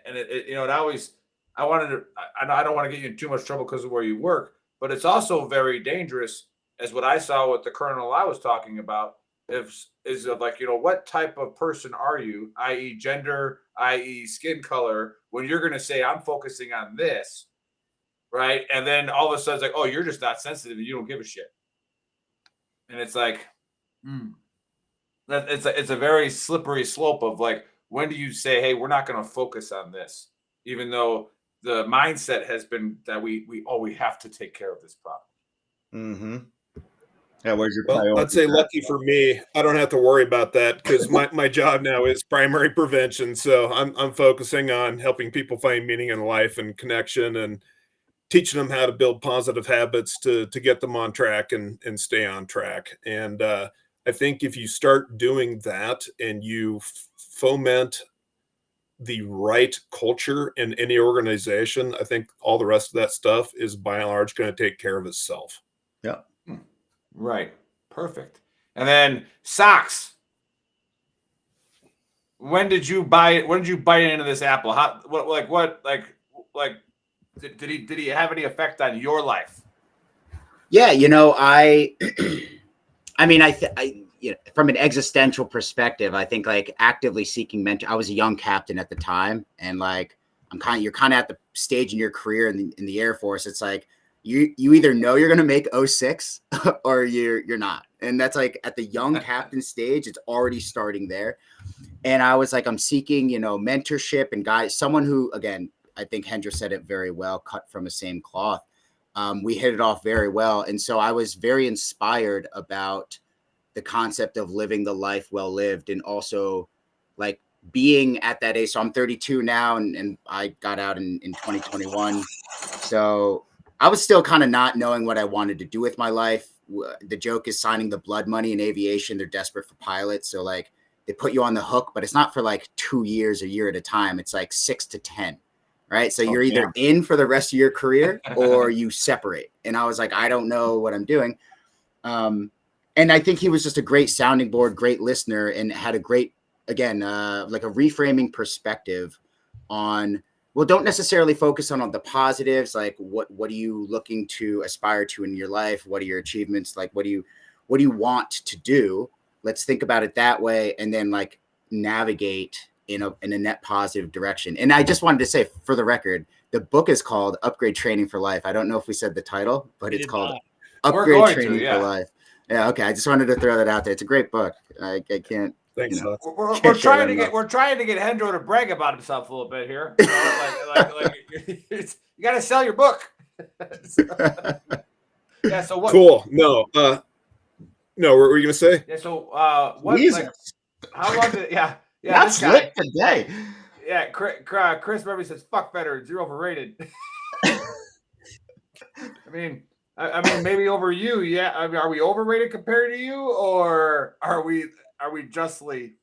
it always, I don't want to get you in too much trouble because of where you work, but it's also very dangerous, as what I saw with the colonel I was talking about, is of like, what type of person are you, i.e. gender, i.e. skin color, when you're going to say, I'm focusing on this, right? And then all of a sudden it's like, oh, you're just not sensitive and you don't give a shit. And it's like, it's a very slippery slope of like, when do you say, hey, we're not going to focus on this, even though the mindset has been that we have to take care of this problem. Mm-hmm. Yeah, where's your Well, priority? I'd say lucky for me, I don't have to worry about that because my job now is primary prevention. So I'm focusing on helping people find meaning in life and connection, and teaching them how to build positive habits to get them on track and stay on track. And I think if you start doing that and you foment the right culture in any organization, I think all the rest of that stuff is by and large going to take care of itself. Yeah. Right. Perfect. And then socks. When did you buy it? When did you bite into this apple? Did he have any effect on your life? Yeah, from an existential perspective, I think like actively seeking mentor. I was a young captain at the time, and like you're kind of at the stage in your career in the Air Force. It's like you either know you're gonna make 06 or you're not, and that's like at the young captain stage. It's already starting there, and I was like, I'm seeking mentorship and guys, someone who, again, I think Hendra said it very well, cut from the same cloth. We hit it off very well, and so I was very inspired about the concept of living the life well lived, and also like being at that age. So I'm 32 now, and I got out in 2021. So I was still kind of not knowing what I wanted to do with my life. The joke is signing the blood money in aviation. They're desperate for pilots. So like they put you on the hook, but it's not for like 2 years, a year at a time. It's like 6 to 10. Right. So you're either in for the rest of your career or you separate. And I was like, I don't know what I'm doing. And I think he was just a great sounding board, great listener, and had a great, again, like a reframing perspective on, well, don't necessarily focus on the positives. Like what are you looking to aspire to in your life? What are your achievements? Like, what do you want to do? Let's think about it that way. And then like navigate in a net positive direction. And I just wanted to say, for the record, the book is called Upgrade Training for Life. I don't know if we said the title, but it's called Upgrade Training for Life. Yeah, okay. I just wanted to throw that out there. It's a great book. I can't. Thanks. We're trying to get Hendro to brag about himself a little bit here. You got to sell your book. Yeah. So what? Cool. No. No. What were you gonna say? Yeah. So what? Like, how long did? Yeah. Yeah. That's lit today. Yeah. Chris Murphy says, "Fuck veterans. You're overrated." I mean, maybe over you. Yeah. I mean, are we overrated compared to you, or are we justly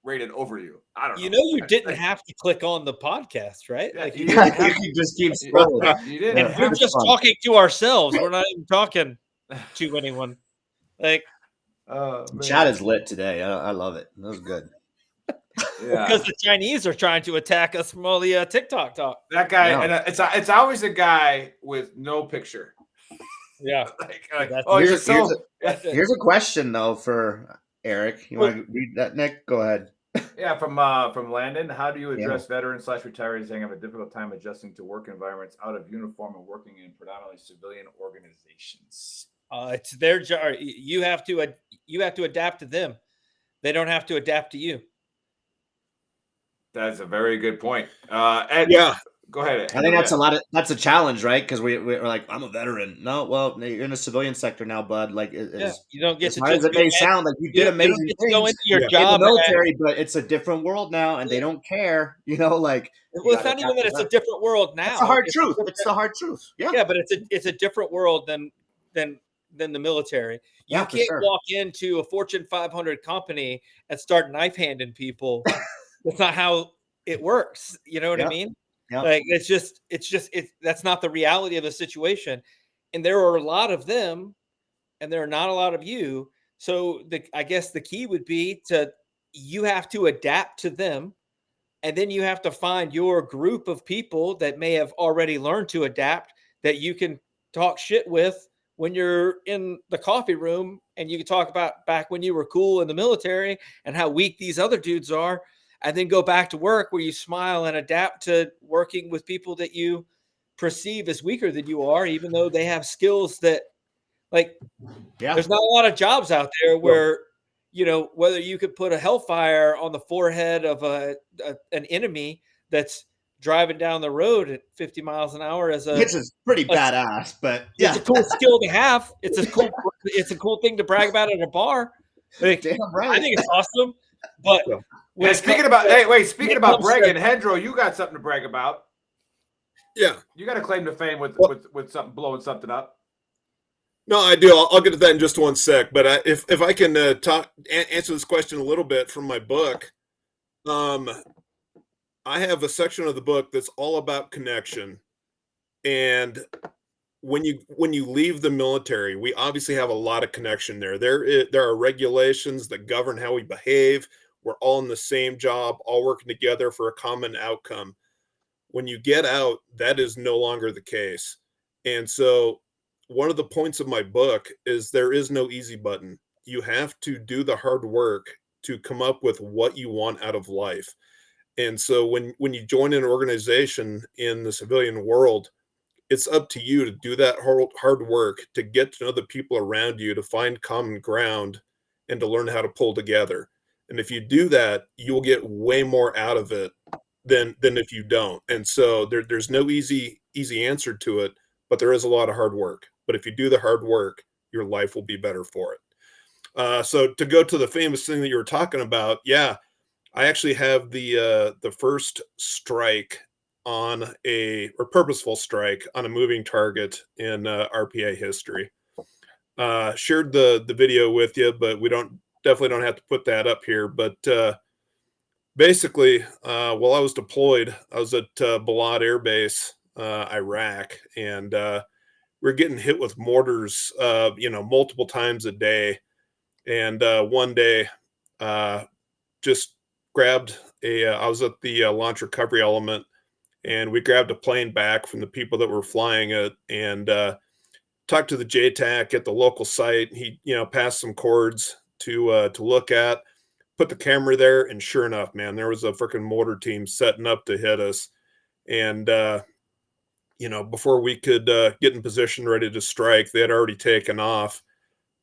rated over you? I don't know. You didn't have to click on the podcast, right? Yeah, like You just keep scrolling. You didn't. We're just talking to ourselves. We're not even talking to anyone. Like, chat is lit today. I love it. That was good. Yeah. Because the Chinese are trying to attack us from all the TikTok talk. That guy, and it's always a guy with no picture. Yeah. Here's a question though for Eric. You want to read that, Nick? Go ahead. Yeah, from Landon. How do you address veterans / retirees saying have a difficult time adjusting to work environments out of uniform and working in predominantly civilian organizations? It's their job. You have to adapt to them. They don't have to adapt to you. That's a very good point. Ed, Yeah. go ahead. I think that's a challenge, right? Because we're like, I'm a veteran. No, well, you're in a civilian sector now, bud. Like, You don't get as to hard as it may sound, like you did you don't amazing get to go things into your Yeah. in the job. military, but it's a different world now, and they don't care. Like, you Well, it's gotta not even adapt that to it's a that. different world now. That's the hard It's truth. It's the hard truth. Yeah. Yeah, but it's a different world than the military. You Yeah, for can't sure. walk into a Fortune 500 company and start knife handing people. That's not how it works. You know what I Yep. mean? Yep. Like that's not the reality of the situation. And there are a lot of them, and there are not a lot of you. So I guess the key would be you have to adapt to them. And then you have to find your group of people that may have already learned to adapt that you can talk shit with when you're in the coffee room, and you can talk about back when you were cool in the military and how weak these other dudes are, and then go back to work where you smile and adapt to working with people that you perceive as weaker than you are, even though they have skills that, like, Yeah. there's not a lot of jobs out there where, whether you could put a hellfire on the forehead of an enemy that's driving down the road at 50 miles an hour Which is pretty badass, but it's a cool skill to have. It's a cool thing to brag about at a bar. Like, Damn right. I think it's awesome. But And speaking about bragging, Hedro, you got something to brag about. Yeah. You got a claim to fame with something blowing something up. No, I do. I'll get to that in just one sec. But if I can answer this question a little bit from my book, I have a section of the book that's all about connection. And when you leave the military, we obviously have a lot of connection there. There are regulations that govern how we behave. We're all in the same job, all working together for a common outcome. When you get out, that is no longer the case. And so one of the points of my book is there is no easy button. You have to do the hard work to come up with what you want out of life. And so when you join an organization in the civilian world, it's up to you to do that hard work, to get to know the people around you, to find common ground, and to learn how to pull together. And if you do that, you'll get way more out of it than if you don't. And so there's no easy answer to it, but there is a lot of hard work. But if you do the hard work, your life will be better for it. So to go to the famous thing that you were talking about, yeah, I actually have the first strike on or purposeful strike on a moving target in RPA history. Shared the video with you, but we definitely don't have to put that up here. But basically, while I was deployed, I was at Balad Air Base, Iraq, and we're getting hit with mortars, multiple times a day. And one day, just grabbed I was at the launch recovery element, and we grabbed a plane back from the people that were flying it, and talked to the JTAC at the local site. He, passed some cords to look at, put the camera there, and sure enough, man, there was a freaking mortar team setting up to hit us. And, before we could get in position ready to strike, they had already taken off.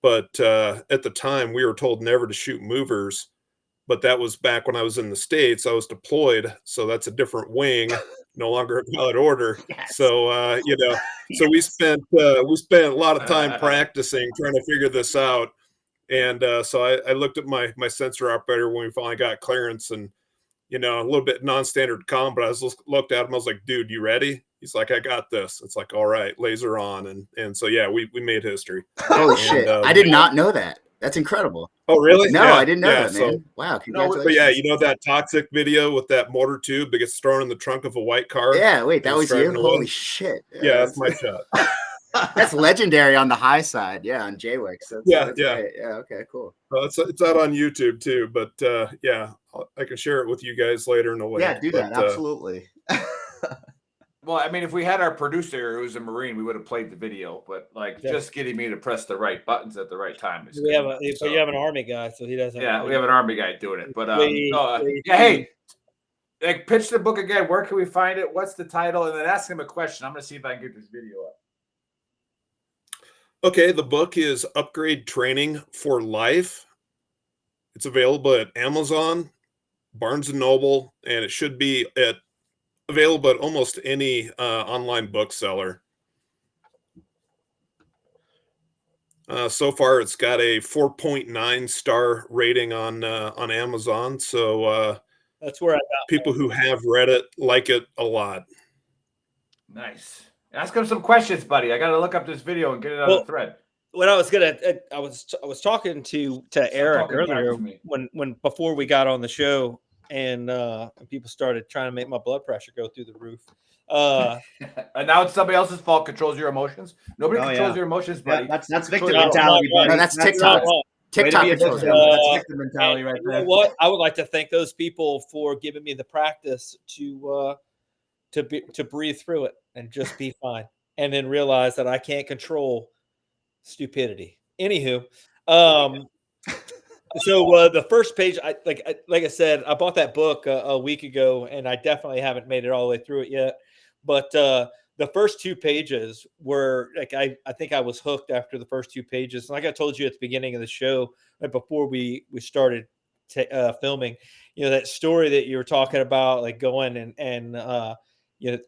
But at the time, we were told never to shoot movers. But that was back when I was in the States. I was deployed, so that's a different wing, no longer a valid order. Yes. So so we spent a lot of time practicing, trying to figure this out. And so I looked at my sensor operator when we finally got clearance, and a little bit non-standard comm, but I looked at him. I was like, "Dude, you ready?" He's like, "I got this." It's like, "All right, laser on." And so yeah, we made history. Holy shit! I did not know that. That's incredible. Oh, really? No, Yeah, I didn't know that, man. So, Wow, but congratulations. yeah, that toxic video with that mortar tube that gets thrown in the trunk of a white car. Yeah, wait, that was you? driving away? Holy shit. Yeah, that's my shot. That's legendary on the high side. Yeah, on JWIX. That's Yeah. great. Yeah, okay, cool. It's out on YouTube too, but yeah, I can share it with you guys later in the week. Yeah, do that. Absolutely. Well, I mean, if we had our producer who was a Marine, we would have played the video. But just getting me to press the right buttons at the right time is you have an Army guy, so he doesn't. Yeah, we have an Army guy doing it. But hey, pitch the book again. Where can we find it? What's the title? And then ask him a question. I'm going to see if I can get this video Okay, the book is Upgrade Training for Life. It's available at Amazon, Barnes & Noble, and it should be available at almost any online bookseller. So far, it's got a 4.9 star rating on Amazon. So That's where I got people who have read it like it a lot. Nice. Ask him some questions, buddy. I got to look up this video and get it on Well, the thread. what I was gonna, I was talking to Eric talking back earlier to me. when before we got on the show, and people started trying to make my blood pressure go through the roof. And now it's somebody else's fault. Controls your emotions. Nobody Oh, controls yeah. your emotions, Yeah, buddy. that's You victim control your own. mentality, buddy. No, that's TikTok. Wrong. TikTok Way to be a controls victim. it. That's victim mentality right And you there. know what? I would like to thank those people for giving me the practice to breathe through it and just be fine, and then realize that I can't control stupidity. Anywho, so the first page, like I said, I bought that book a week ago, and I definitely haven't made it all the way through it yet. But the first 2 pages were like I think I was hooked after the first 2 pages. Like I told you at the beginning of the show, right before we started filming, you know, that story that you were talking about, like going and you know,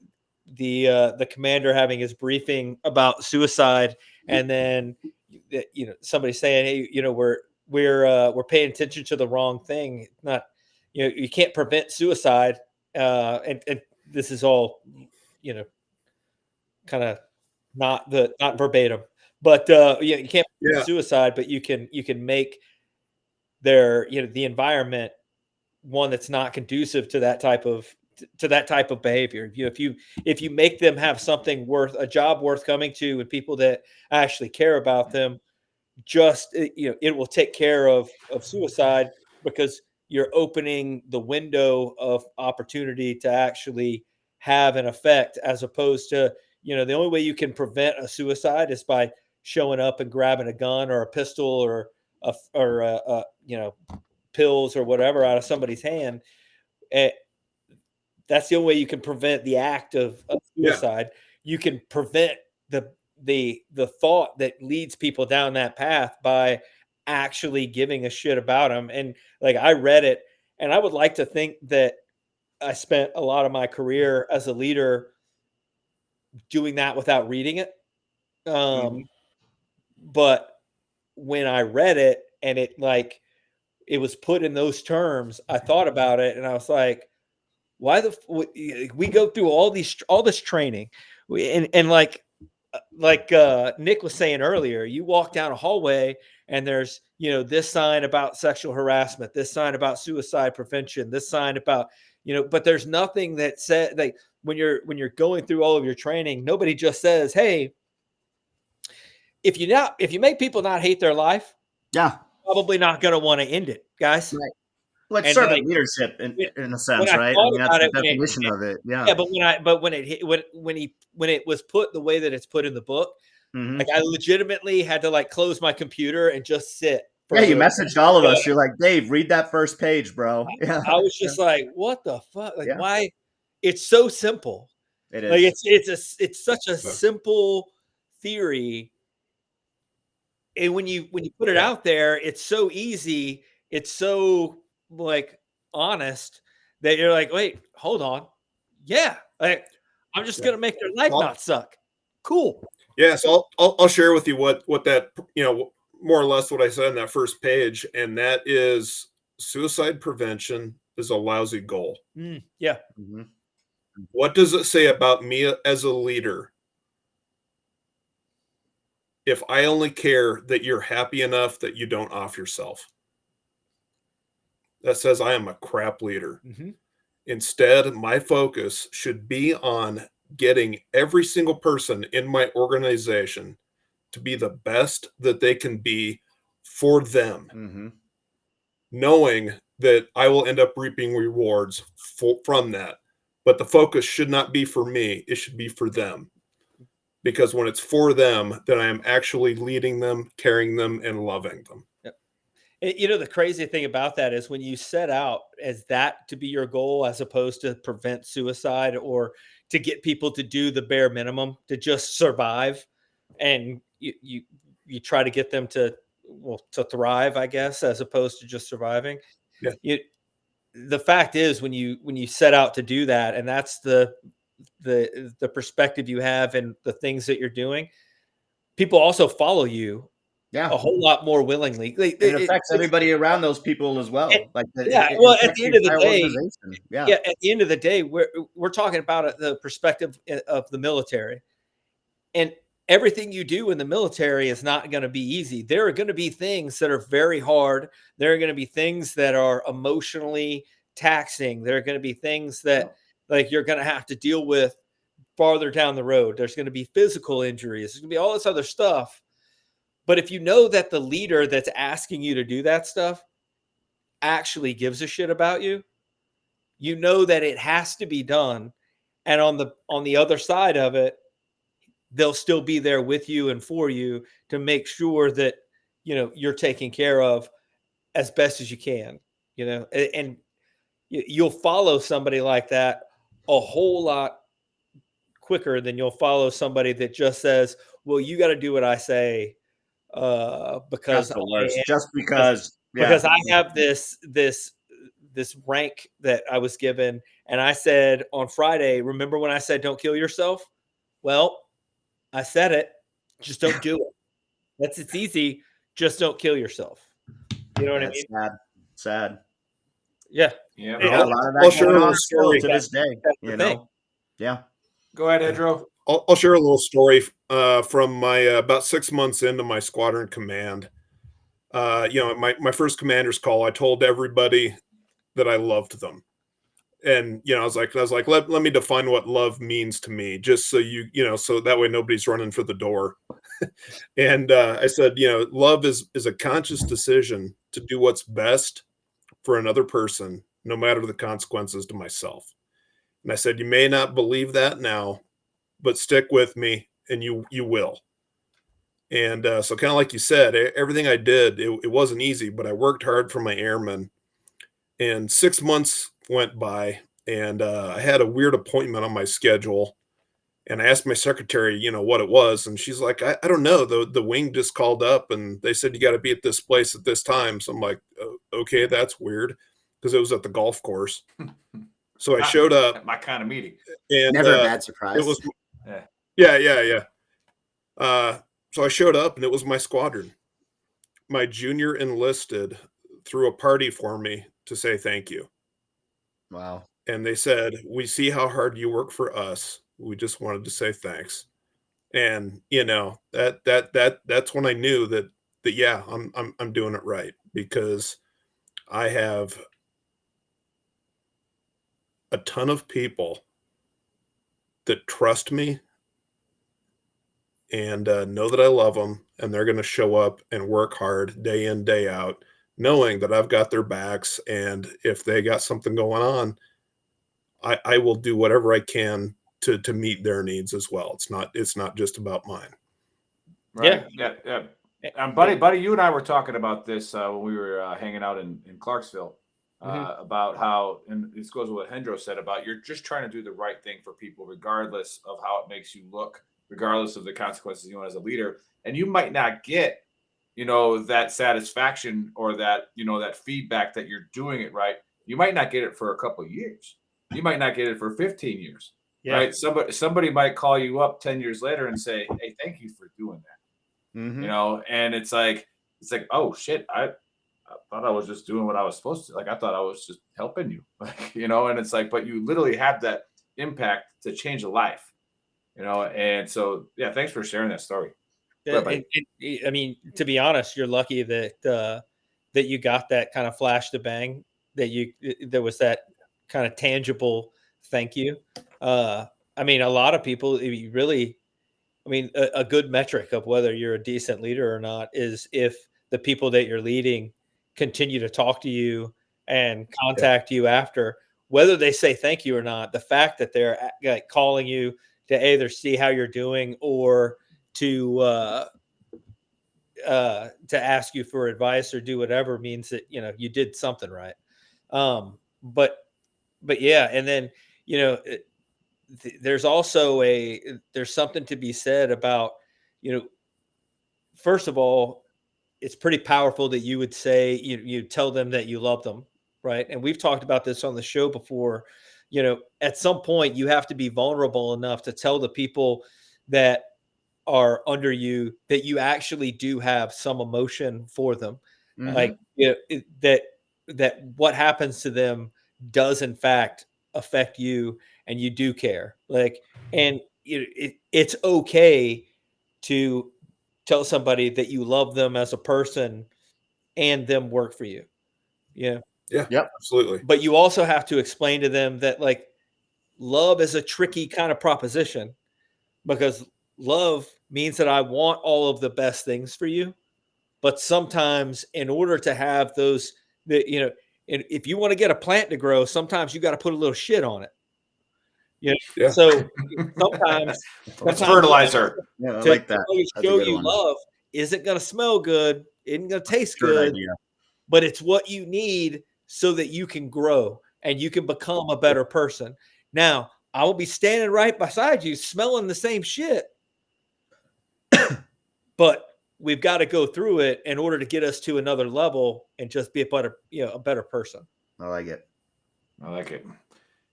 the commander having his briefing about suicide, and then you know, somebody saying, hey, you know, we're paying attention to the wrong thing. Not, you know, you can't prevent suicide, and this is all, you know, kind of not verbatim, but you can't prevent Yeah. suicide, but you can make their, you know, the environment one that's not conducive to that type of behavior. If you make them have something a job worth coming to, and people that actually care about them, just you know, it will take care of suicide, because you're opening the window of opportunity to actually have an effect, as opposed to, you know, the only way you can prevent a suicide is by showing up and grabbing a gun or a pistol or you know, pills or whatever out of somebody's hand. Eh, that's the only way you can prevent the act of suicide. You can prevent the thought that leads people down that path by actually giving a shit about them. And like, I read it, and I would like to think that I spent a lot of my career as a leader doing that without reading it. But when I read it, and it was put in those terms, I thought about it, and I was like, why we go through all this training, and like Nick was saying earlier, you walk down a hallway and there's, you know, this sign about sexual harassment, this sign about suicide prevention, this sign about, you know, but there's nothing that said, like, when you're going through all of your training, nobody just says, hey, if you make people not hate their life, Yeah. probably not going to want to end it, guys. Right. Well, it's And servant like, leadership in when a when sense, I right? I thought mean, that's about the it, definition of it. Yeah. yeah, but when it hit, when it was put the way that it's put in the book, Mhm. like, I legitimately had to like close my computer and just sit. Yeah, you messaged all of us. You're like, Dave, read that first page, bro. Yeah. I was just like, what the fuck? Like, Yeah. why? It's so simple. It Like, is. it's such a simple theory, and when you put it out there, it's so easy. It's so, like, honest, that you're like, wait, hold on, yeah, like, I'm just gonna make their life Well, not suck. Cool. yeah, so I'll share with you what that, you know, more or less what I said in that first page, and that is suicide prevention is a lousy goal. Yeah. Mhm. What does it say about me as a leader if I only care that you're happy enough that you don't off yourself? That says I am a crap leader. Mhm. Instead, my focus should be on getting every single person in my organization to be the best that they can be for them, Mhm. knowing that I will end up reaping rewards from that. But the focus should not be for me, it should be for them. Because when it's for them, then I am actually leading them, carrying them, and loving them. You know, the crazy thing about that is when you set out as that to be your goal, as opposed to prevent suicide or to get people to do the bare minimum to just survive and you try to get them to thrive, I guess, as opposed to just surviving. Yeah. The fact is, when you set out to do that, and that's the perspective you have and the things that you're doing, people also follow you Yeah. a whole lot more willingly. It affects everybody around those people as well. Like, Well, at the end of the day, yeah. at the end of the day, we're talking about the perspective of the military, and everything you do in the military is not going to be easy. There are going to be things that are very hard. There are going to be things that are emotionally taxing. There are going to be things that like you're going to have to deal with farther down the road. There's going to be physical injuries. There's going to be all this other stuff. But if you know that the leader that's asking you to do that stuff actually gives a shit about you, you know that it has to be done. And on the other side of it, they'll still be there with you and for you to make sure that, you're taken care of as best as you can, and you'll follow somebody like that a whole lot quicker than you'll follow somebody that just says, well, you got to do what I say, because That's the worst. Just because I have this rank that I was given, and I said on Friday, remember when I said don't kill yourself? Well, I said it, just don't do it. It's easy, just don't kill yourself. You know what I mean? Sad. Yeah. Yeah. A lot of I'll that share going a on little still story. to this day. Thing. Yeah. Go ahead, Andrew. I'll share a little story from my about 6 months into my squadron command. My first commander's call, I told everybody that I loved them. And, I was like, let me define what love means to me, just so so that way nobody's running for the door. And I said, love is a conscious decision to do what's best for another person, no matter the consequences to myself. And I said, you may not believe that now, but stick with me and you will. And so kind of like you said, everything I did, it wasn't easy, but I worked hard for my airmen. And 6 months went by, and I had a weird appointment on my schedule. And I asked my secretary, what it was. And she's like, I don't know. The wing just called up and they said, you got to be at this place at this time. So I'm like, okay, that's weird, because it was at the golf course. So I showed up. My kind of meeting. And Never a bad surprise. It was, yeah. So I showed up, and it was my squadron. My junior enlisted threw a party for me to say thank you. Wow. And they said, we see how hard you work for us. We just wanted to say thanks. And that's when I knew that yeah, I'm doing it right, because I have a ton of people that trust me and know that I love them, and they're going to show up and work hard day in, day out, knowing that I've got their backs. And if they got something going on, I will do whatever I can to meet their needs as well. It's not just about mine. Right. Yeah. Buddy, you and I were talking about this when we were hanging out in Clarksville, about how, and this goes with what Hendro said about, you're just trying to do the right thing for people, regardless of how it makes you look, regardless of the consequences you want as a leader. And you might not get, that satisfaction or that, that feedback that you're doing it right. You might not get it for a couple of years. You might not get it for 15 years. Yeah. Right. Somebody might call you up 10 years later and say, hey, thank you for doing that. Mm-hmm. And it's like, oh shit, I thought I was just doing what I was supposed to. Like, I thought I was just helping you, and it's like, but you literally have that impact to change a life, and so, yeah, thanks for sharing that story. I mean, to be honest, you're lucky that you got that kind of flash to bang, that there was that kind of tangible thank you. I mean, a lot of people, a good metric of whether you're a decent leader or not is if the people that you're leading continue to talk to you and contact you after, whether they say thank you or not. The fact that they're calling you to either see how you're doing or to ask you for advice or do whatever means that, you did something right. But yeah. And then, there's also there's something to be said about, first of all, it's pretty powerful that you would say you tell them that you love them, right? And we've talked about this on the show before. At some point you have to be vulnerable enough to tell the people that are under you that you actually do have some emotion for them. Like that what happens to them does in fact affect you, and you do care. And it's okay to tell somebody that you love them as a person and them work for you. Yeah. Yeah. Yep. Absolutely. But you also have to explain to them that love is a tricky kind of proposition, because love means that I want all of the best things for you. But sometimes in order to have those, and if you want to get a plant to grow, sometimes you got to put a little shit on it. Yeah. So sometimes It's fertilizer. Yeah, I to like that. really That's a show good you one. love isn't going to smell good, isn't going to taste Good good, idea. but it's what you need so that you can grow and you can become a better person. Now, I will be standing right beside you smelling the same shit, but we've got to go through it in order to get us to another level and just be a better person. I like it. I like it.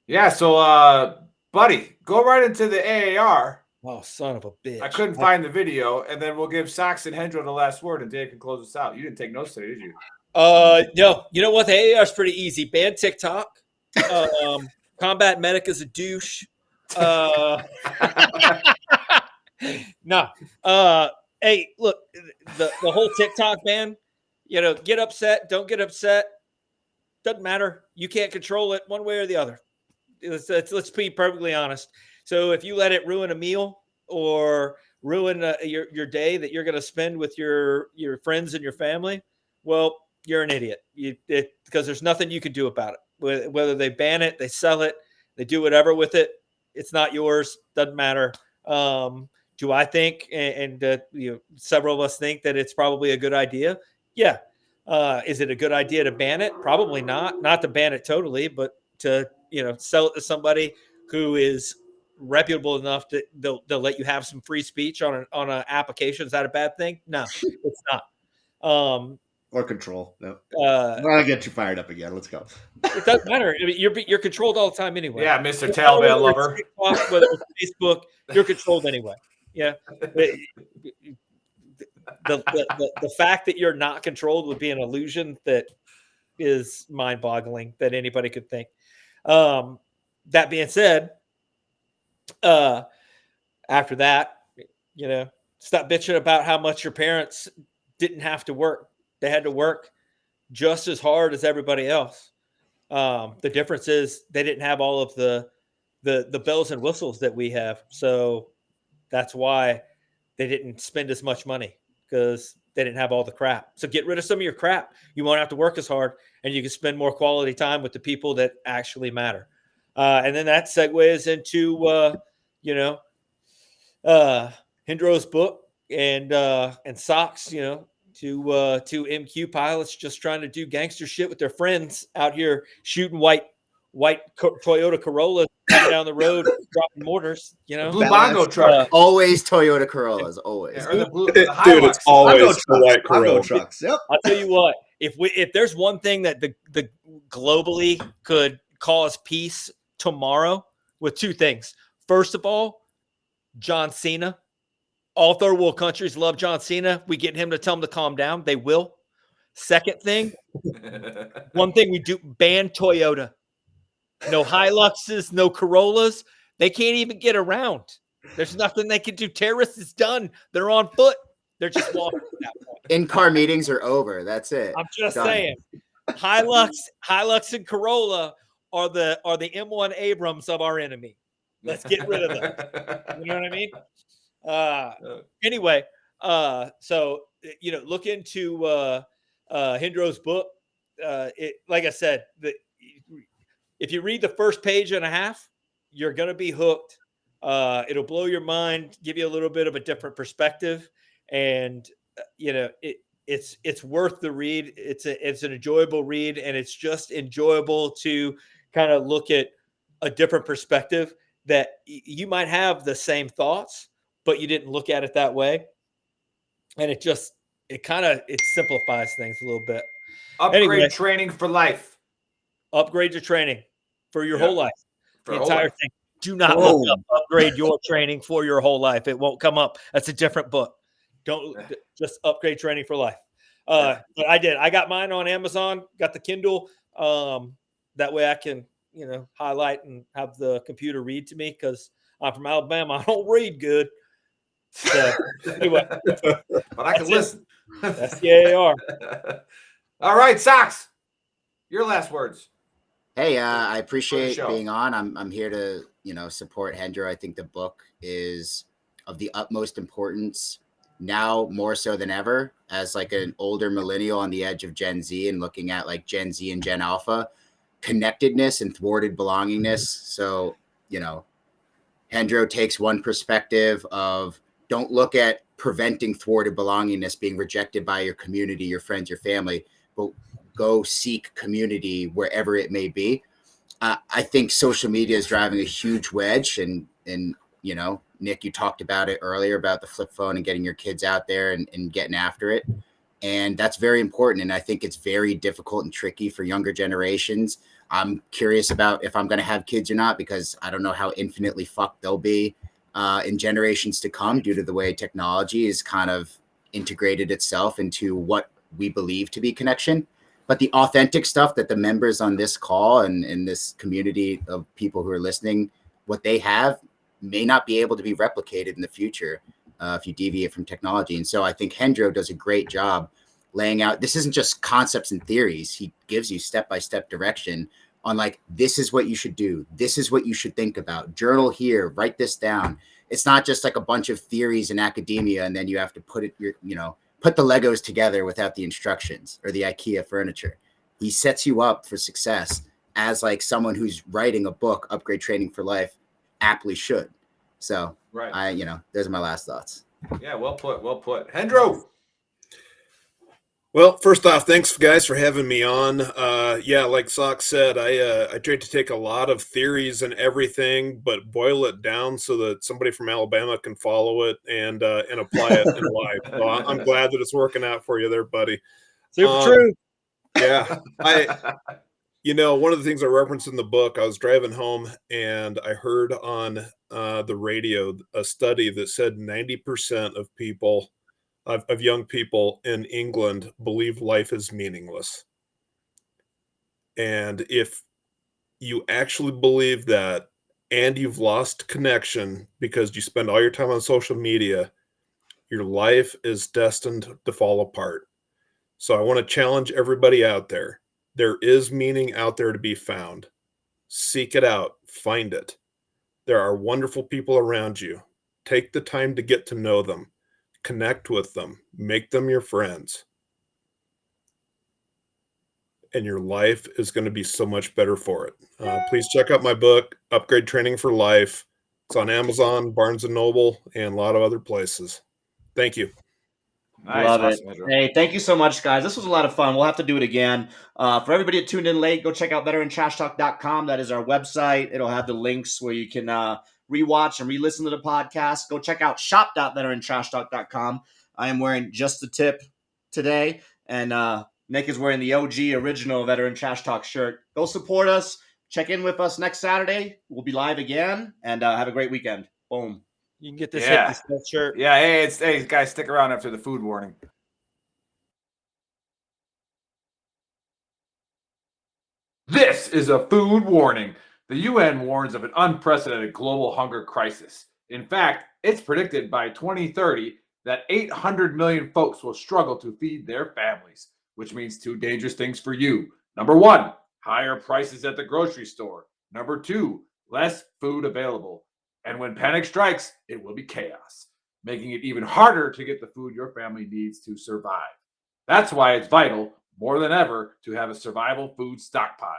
Yeah. So, buddy, go right into the AAR. Oh, son of a bitch. I couldn't find the video, and then we'll give Sox and Hendro the last word, and Dave can close us out. You didn't take notes today, did you? No. You know what? The AAR is pretty easy. Ban TikTok. Combat Medic is a douche. No. Hey, look, the whole TikTok ban, get upset, don't get upset. Doesn't matter. You can't control it one way or the other. Let's be perfectly honest. So if you let it ruin a meal or ruin your day that you're going to spend with your friends and your family, well, you're an idiot. Because there's nothing you can do about it. Whether they ban it, they sell it, they do whatever with it, it's not yours. Doesn't matter. Do I think, and several of us think that it's probably a good idea? Yeah. Is it a good idea to ban it? Probably not. Not to ban it totally, but to sell it to somebody who is reputable enough to they'll let you have some free speech on an application. Is that a bad thing? No, it's not. Or control. No. I'll get you fired up again. Let's go. It doesn't matter. I mean, you're controlled all the time anyway. Yeah, Mr. Taliban lover. TikTok, whether it's Facebook, you're controlled anyway. Yeah. The fact that you're not controlled would be an illusion that is mind-boggling that anybody could think. That being said, after that, stop bitching about how much your parents didn't have to work. They had to work just as hard as everybody else. The difference is they didn't have all of the bells and whistles that we have. So that's why they didn't spend as much money, because they didn't have all the crap. So get rid of some of your crap. You won't have to work as hard, and you can spend more quality time with the people that actually matter. And then that segues into, Hendro's book and Sox, to MQ pilots just trying to do gangster shit with their friends out here shooting white Toyota Corollas down the road, dropping mortars. Blue Bongo truck. Always Toyota Corollas, always. Yeah, or the blue, Dude, the Hilux. it's always the white Cargo Corolla. trucks. Yep. I'll tell you what, if there's one thing that the globally could cause peace tomorrow, with two things. First of all, John Cena. All third world countries love John Cena. We get him to tell them to calm down. They will. Second thing, one thing we do, ban Toyota. No Hiluxes, no Corollas. They can't even get around. There's nothing they can do. Terrorists is done. They're on foot. They're just walking at that point. In-car meetings are over. That's it. I'm just Done. saying. Hilux and Corolla are the M1 Abrams of our enemy. Let's get rid of them. You know what I mean? Anyway, so look into Hendro's book. Like I said, if you read the first page and a half, you're gonna be hooked. It'll blow your mind, give you a little bit of a different perspective, and it's worth the read. It's an enjoyable read, and it's just enjoyable to kind of look at a different perspective that you might have the same thoughts, but you didn't look at it that way. and it simplifies things a little bit. Upgrade Anyway. training for life. Upgrade your training for your Yeah. whole life. For The whole entire life. thing. Do not look up upgrade your training for your whole life. It won't come up. That's a different book. Don't just upgrade training for life. But I did. I got mine on Amazon, got the Kindle. That way I can, highlight and have the computer read to me because I'm from Alabama. I don't read good. So anyway. But I can listen. That's the AR. All right, Sox. Your last words. Hey, I appreciate show. being on. I'm here to, support Hendro. I think the book is of the utmost importance now more so than ever as like an older millennial on the edge of Gen Z and looking at like Gen Z and Gen Alpha connectedness and thwarted belongingness. So, Hendro takes one perspective of don't look at preventing thwarted belongingness being rejected by your community, your friends, your family, but go seek community wherever it may be. I think social media is driving a huge wedge, and Nick, you talked about it earlier about the flip phone and getting your kids out there and getting after it, and that's very important. And I think it's very difficult and tricky for younger generations. I'm curious about if I'm going to have kids or not because I don't know how infinitely fucked they'll be in generations to come due to the way technology is kind of integrated itself into what we believe to be connection. But the authentic stuff that the members on this call and in this community of people who are listening, what they have may not be able to be replicated in the future if you deviate from technology. And so I think Hendro does a great job laying out. This isn't just concepts and theories. He gives you step-by-step direction on like, this is what you should do. This is what you should think about. Journal here, write this down. It's not just like a bunch of theories in academia and then you have to put the Legos together without the instructions or the IKEA furniture. He sets you up for success as like someone who's writing a book, Upgrade Training for Life, aptly should. So right. Those are my last thoughts. Yeah, well put. Hendro. Well, first off, thanks guys for having me on. Like Sock said, I tried to take a lot of theories and everything, but boil it down so that somebody from Alabama can follow it and apply it in life. So I'm glad that it's working out for you there, buddy. Super true. Yeah. One of the things I referenced in the book, I was driving home and I heard on the radio a study that said 90% of people of young people in England believe life is meaningless. And if you actually believe that and you've lost connection because you spend all your time on social media, your life is destined to fall apart. So I want to challenge everybody out there. There is meaning out there to be found. Seek it out. Find it. There are wonderful people around you. Take the time to get to know them. Connect with them, make them your friends, and your life is going to be so much better for it. Please check out my book, Upgrade Training for Life. It's on Amazon, Barnes & Noble, and a lot of other places. Thank you. Nice. Love awesome, it. Hey, thank you so much, guys. This was a lot of fun. We'll have to do it again. For everybody that tuned in late, go check out VeteranTrashTalk.com. That is our website. It'll have the links where you can rewatch and re-listen to the podcast. Go check out shop.VeteranTrashTalk.com. I am wearing just the tip today, and Nick is wearing the OG original Veteran Trash Talk shirt. Go support us. Check in with us next Saturday. We'll be live again, and have a great weekend. Boom. You can get this hippie stuff shirt. Yeah, hey, guys, stick around after the food warning. This is a food warning. The UN warns of an unprecedented global hunger crisis. In fact, it's predicted by 2030 that 800 million folks will struggle to feed their families, which means two dangerous things for you. Number one, higher prices at the grocery store. Number two, less food available. And when panic strikes, it will be chaos, making it even harder to get the food your family needs to survive. That's why it's vital, more than ever, to have a survival food stockpile.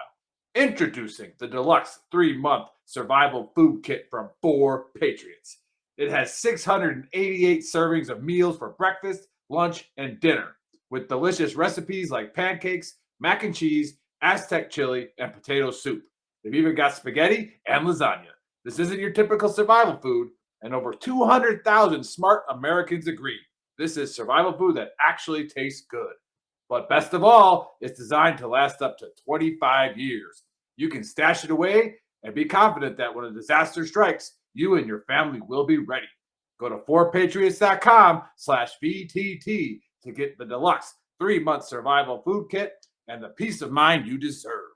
Introducing the deluxe 3-month survival food kit from 4 Patriots. It has 688 servings of meals for breakfast, lunch, and dinner, with delicious recipes like pancakes, mac and cheese, Aztec chili, and potato soup. They've even got spaghetti and lasagna. This isn't your typical survival food, and over 200,000 smart Americans agree. This is survival food that actually tastes good. But best of all, it's designed to last up to 25 years. You can stash it away and be confident that when a disaster strikes, you and your family will be ready. Go to 4patriots.com/VTT to get the deluxe 3-month survival food kit and the peace of mind you deserve.